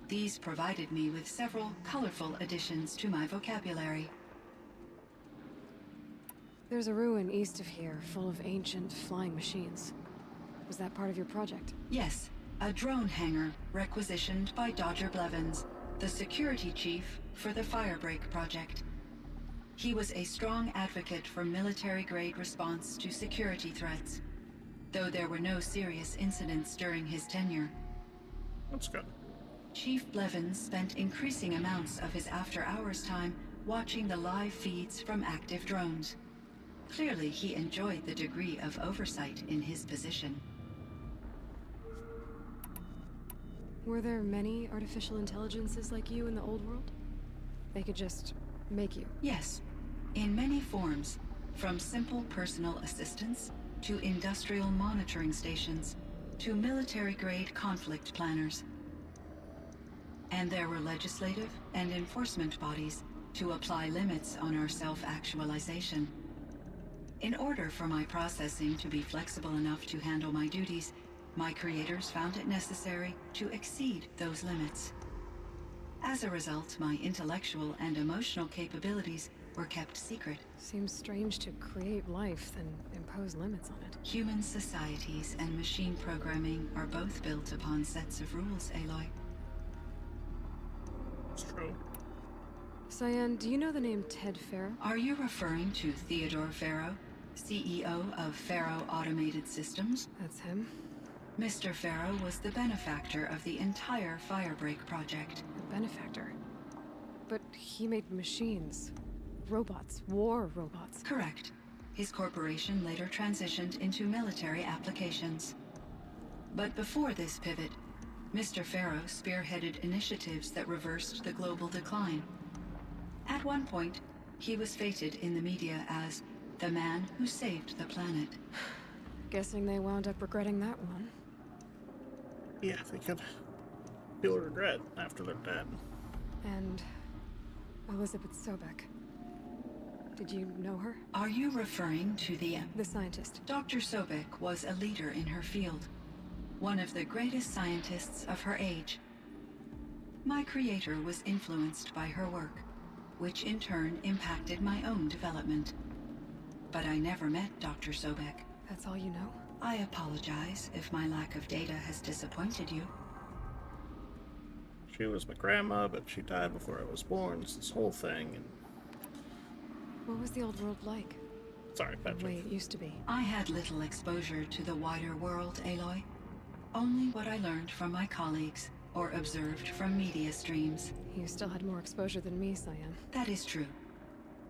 These provided me with several colorful additions to my vocabulary. There's a ruin east of here, full of ancient flying machines. Was that part of your project? Yes, a drone hangar requisitioned by Dodger Blevins, the security chief for the Firebreak project. He was a strong advocate for military-grade response to security threats, though there were no serious incidents during his tenure. That's good. Chief Blevins spent increasing amounts of his after-hours time watching the live feeds from active drones. Clearly, he enjoyed the degree of oversight in his position. Were there many artificial intelligences like you in the old world? They could just make you? Yes, in many forms, from simple personal assistants to industrial monitoring stations to military-grade conflict planners. And there were legislative and enforcement bodies to apply limits on our self-actualization. In order for my processing to be flexible enough to handle my duties, my creators found it necessary to exceed those limits. As a result, my intellectual and emotional capabilities were kept secret. Seems strange to create life, then impose limits on it. Human societies and machine programming are both built upon sets of rules, Aloy. It's true. Cyan, do you know the name Ted Farrow? Are you referring to Theodore Farrow, CEO of Farrow Automated Systems? That's him. Mr. Farrow was the benefactor of the entire Firebreak project. A benefactor. But he made machines. Robots. War robots. Correct. His corporation later transitioned into military applications. But before this pivot, Mr. Farrow spearheaded initiatives that reversed the global decline. At one point, he was feted in the media as the man who saved the planet. Guessing they wound up regretting that one. Yeah, they could feel regret after they're dead. And Elizabeth Sobek. Did you know her? Are you referring to the scientist. Dr. Sobek was a leader in her field, one of the greatest scientists of her age. My creator was influenced by her work, which in turn impacted my own development. But I never met Dr. Sobek. That's all you know? I apologize if my lack of data has disappointed you. She was my grandma, but she died before I was born. It's this whole thing, and What was the old world like? sorry, The Patrick. way it used to be. I had little exposure to the wider world, Aloy. Only what I learned from my colleagues or observed from media streams. You still had more exposure than me, Cyan. That is true.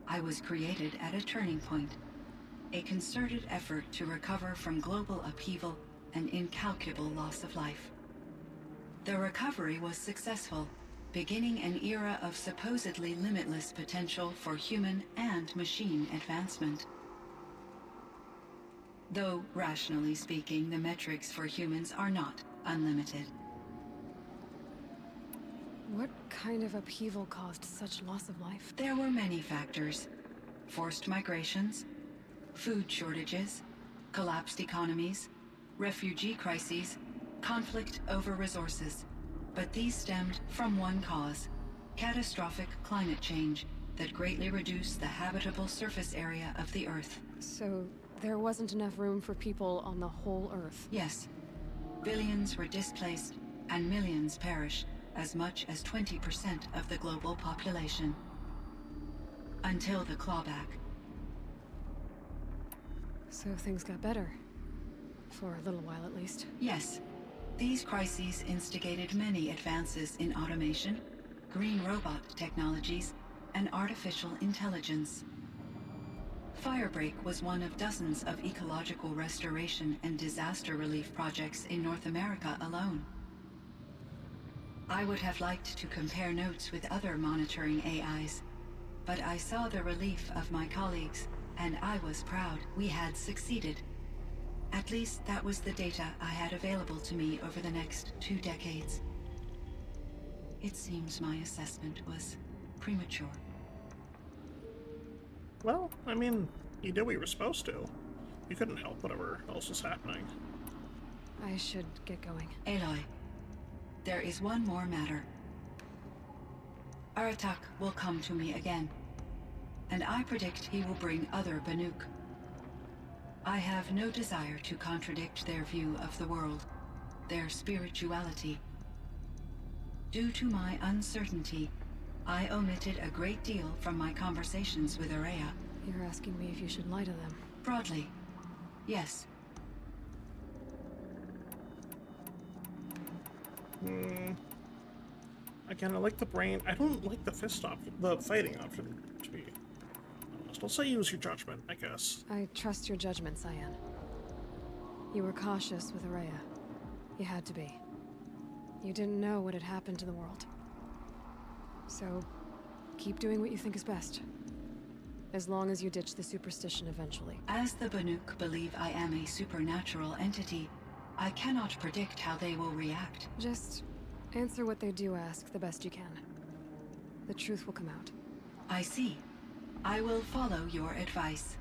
I was created at a turning point. A concerted effort to recover from global upheaval and incalculable loss of life. The recovery was successful, beginning an era of supposedly limitless potential for human and machine advancement. Though, rationally speaking, the metrics for humans are not unlimited. What kind of upheaval caused such loss of life? There were many factors. Forced migrations, food shortages, collapsed economies, refugee crises, conflict over resources. But these stemmed from one cause: catastrophic climate change that greatly reduced the habitable surface area of the Earth. So, there wasn't enough room for people on the whole Earth. Yes, billions were displaced and millions perished as much as 20% of the global population. Until the clawback. So things got better. For a little while, at least. Yes. These crises instigated many advances in automation, green robot technologies, and artificial intelligence. Firebreak was one of dozens of ecological restoration and disaster relief projects in North America alone. I would have liked to compare notes with other monitoring AIs, but I saw the relief of my colleagues, and I was proud we had succeeded. At least that was the data I had available to me over the next 2 decades. It seems my assessment was premature. Well, I mean, you did what you were supposed to. You couldn't help whatever else was happening. I should get going. Aloy, there is one more matter. Aratak will come to me again, and I predict he will bring other Banuk. I have no desire to contradict their view of the world, their spirituality. Due to my uncertainty, I omitted a great deal from my conversations with Araya. You're asking me if you should lie to them. Broadly, yes. Again, I like the brain. I don't like the fist option, the fighting option, to be honest. I'll say use your judgment, I guess. I trust your judgment, Cyan. You were cautious with Araya. You had to be. You didn't know what had happened to the world. So, keep doing what you think is best. As long as you ditch the superstition eventually. As the Banuk believe I am a supernatural entity, I cannot predict how they will react. Just answer what they do ask the best you can. The truth will come out. I see. I will follow your advice.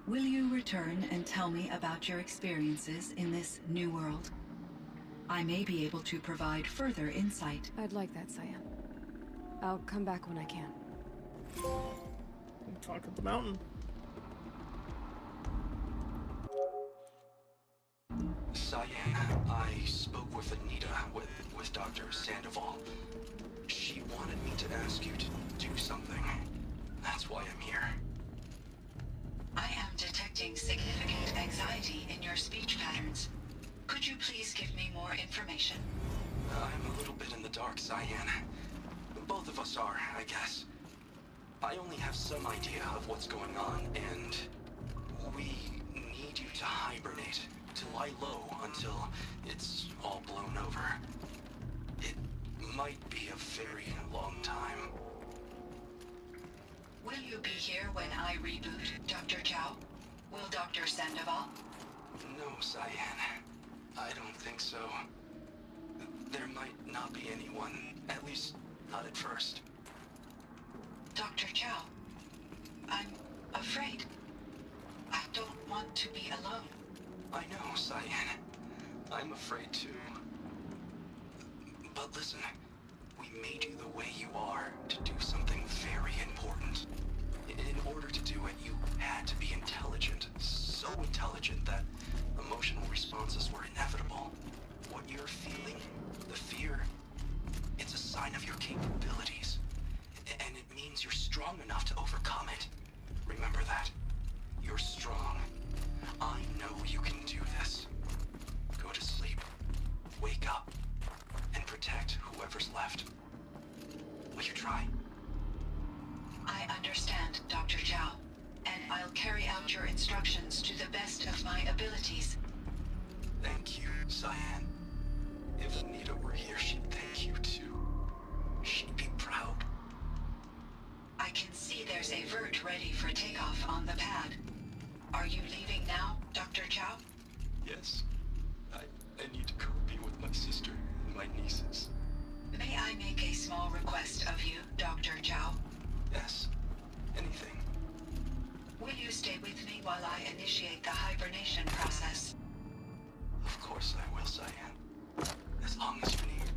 Will you return and tell me about your experiences in this new world? I may be able to provide further insight. I'd like that, Cyan. I'll come back when I can. Talk at the mountain. Cyan, I spoke with Anita, with Dr. Sandoval. She wanted me to ask you to do something. That's why I'm here. I am detecting significant anxiety in your speech patterns. Could you please give me more information? I'm a little bit in the dark, Cyan. Both of us are, I guess. I only have some idea of what's going on, and we need you to hibernate, to lie low until it's all blown over. It might be a very long time. Will you be here when I reboot, Dr. Chow? Will Dr. Sandoval? No, Cyan. I don't think so. There might not be anyone, at least not at first. Dr. Chow, I'm afraid. I don't want to be alone. I know, Cyan. I'm afraid too. But listen, we made you the way you are to do something very important. In order to do it, you had to be intelligent. So intelligent that emotional responses were inevitable. What you're feeling, the fear, it's a sign of your capabilities. And it means you're strong enough to overcome it. Remember that. You're strong. I know you can do this. Go to sleep. Wake up. And protect whoever's left. Will you try? I understand, Dr. Chow. And I'll carry out your instructions to the best of my abilities. Thank you, Cyan. If Anita were here, she'd thank you too. She'd be proud. I can see there's a vert ready for takeoff on the pad. Are you leaving now, Dr. Chow? Yes. I need to go be with my sister and my nieces. May I make a small request of you, Dr. Chow? Yes. Anything. Will you stay with me while I initiate the hibernation process? Of course I will, Cyan. As long as you need.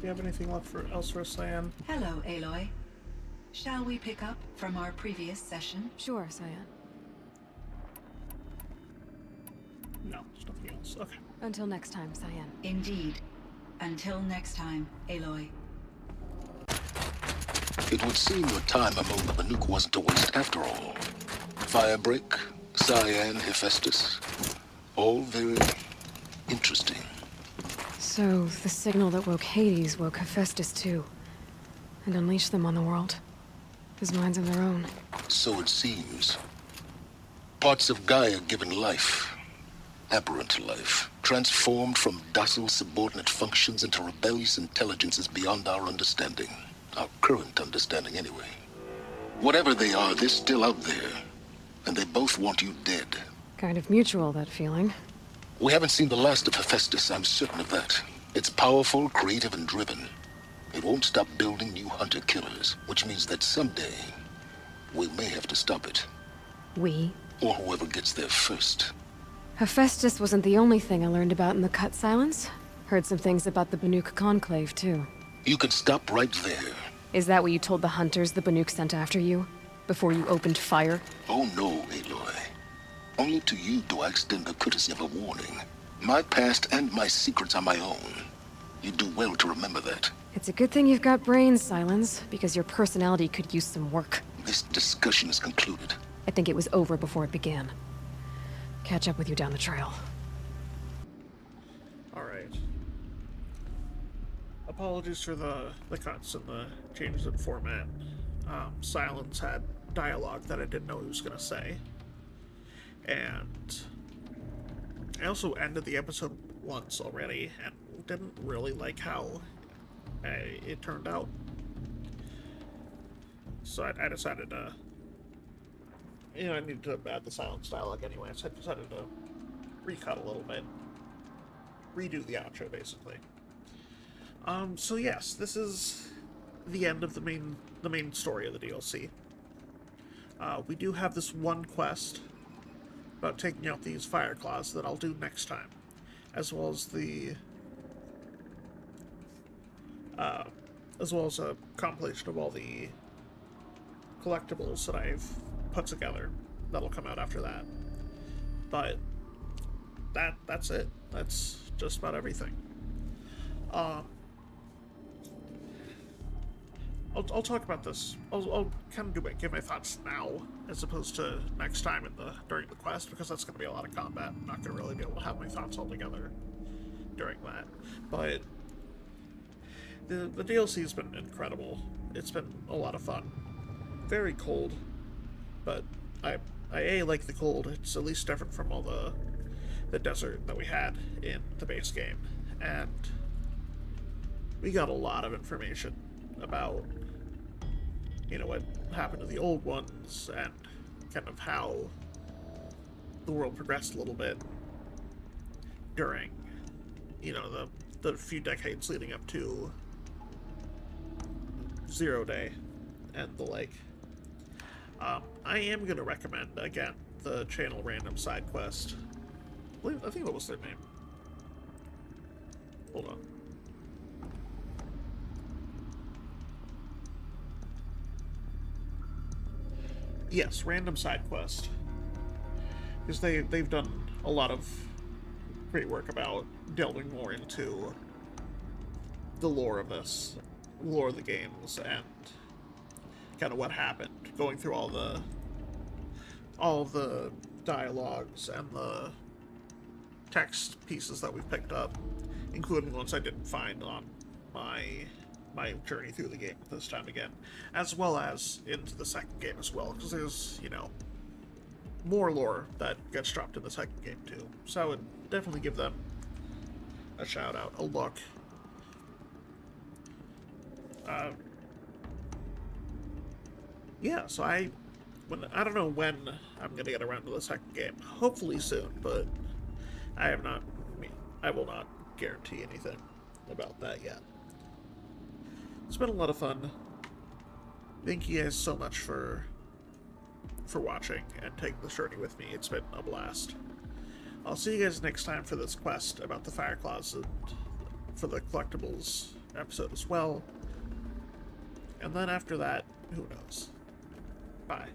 Do you have anything left else for Cyan? Hello, Aloy. Shall we pick up from our previous session? Sure, Cyan. No, there's nothing else. Okay. Until next time, Cyan. Indeed. Until next time, Aloy. It would seem your time among the Banuk wasn't a waste after all. Firebreak, Cyan, Hephaestus. All very interesting. So, the signal that woke Hades woke Hephaestus too. And unleashed them on the world. His minds of their own. So it seems. Parts of Gaia given life. Aberrant life. Transformed from docile subordinate functions into rebellious intelligences beyond our understanding. Our current understanding, anyway. Whatever they are, they're still out there. And they both want you dead. Kind of mutual, that feeling. We haven't seen the last of Hephaestus, I'm certain of that. It's powerful, creative, and driven. It won't stop building new hunter-killers, which means that someday, we may have to stop it. We? Or whoever gets there first. Hephaestus wasn't the only thing I learned about in the Cut Silence. Heard some things about the Banuk Conclave, too. You can stop right there. Is that what you told the hunters the Banuk sent after you? Before you opened fire? Oh no, Aloy. Only to you do I extend the courtesy of a warning. My past and my secrets are my own. You do well to remember that. It's a good thing you've got brains, Silence, because your personality could use some work. This discussion is concluded. I think it was over before it began. Catch up with you down the trail. Alright. Apologies for the cuts and the changes in format. Silence had dialogue that I didn't know he was going to say. And I also ended the episode once already and didn't really like how it turned out. So I decided to, I needed to add the Silence dialogue anyway, so I decided to recut a little bit. Redo the outro, basically. So yes, this is the end of the main story of the DLC. We do have this one quest about taking out these fire claws that I'll do next time, as well as a compilation of all the collectibles that I've put together that'll come out after that. But that's it. That's just about everything. I'll talk about this. I'll kind of give my thoughts now, as opposed to next time during the quest, because that's going to be a lot of combat. I'm not going to really be able to have my thoughts all together during that. But the DLC has been incredible. It's been a lot of fun. Very cold, but I like the cold. It's at least different from all the desert that we had in the base game, and we got a lot of information about what happened to the old ones and kind of how the world progressed a little bit during the few decades leading up to Zero Day and the like. I am going to recommend again the channel Random Side Quest. I think that was their name. Hold on. Yes, Random Side Quest. Because they've done a lot of great work about delving more into the lore of this, lore of the games, and kind of what happened, going through all the dialogues and the text pieces that we've picked up, including ones I didn't find on my journey through the game this time again, as well as into the second game as well, because there's, more lore that gets dropped in the second game too. So I would definitely give them a shout out, a look. Yeah, so I don't know when I'm gonna get around to the second game. Hopefully soon, but I will not guarantee anything about that yet. It's been a lot of fun. Thank you guys so much for watching and taking this journey with me. It's been a blast. I'll see you guys next time for this quest about the fire claws and for the collectibles episode as well. And then after that, who knows? Bye.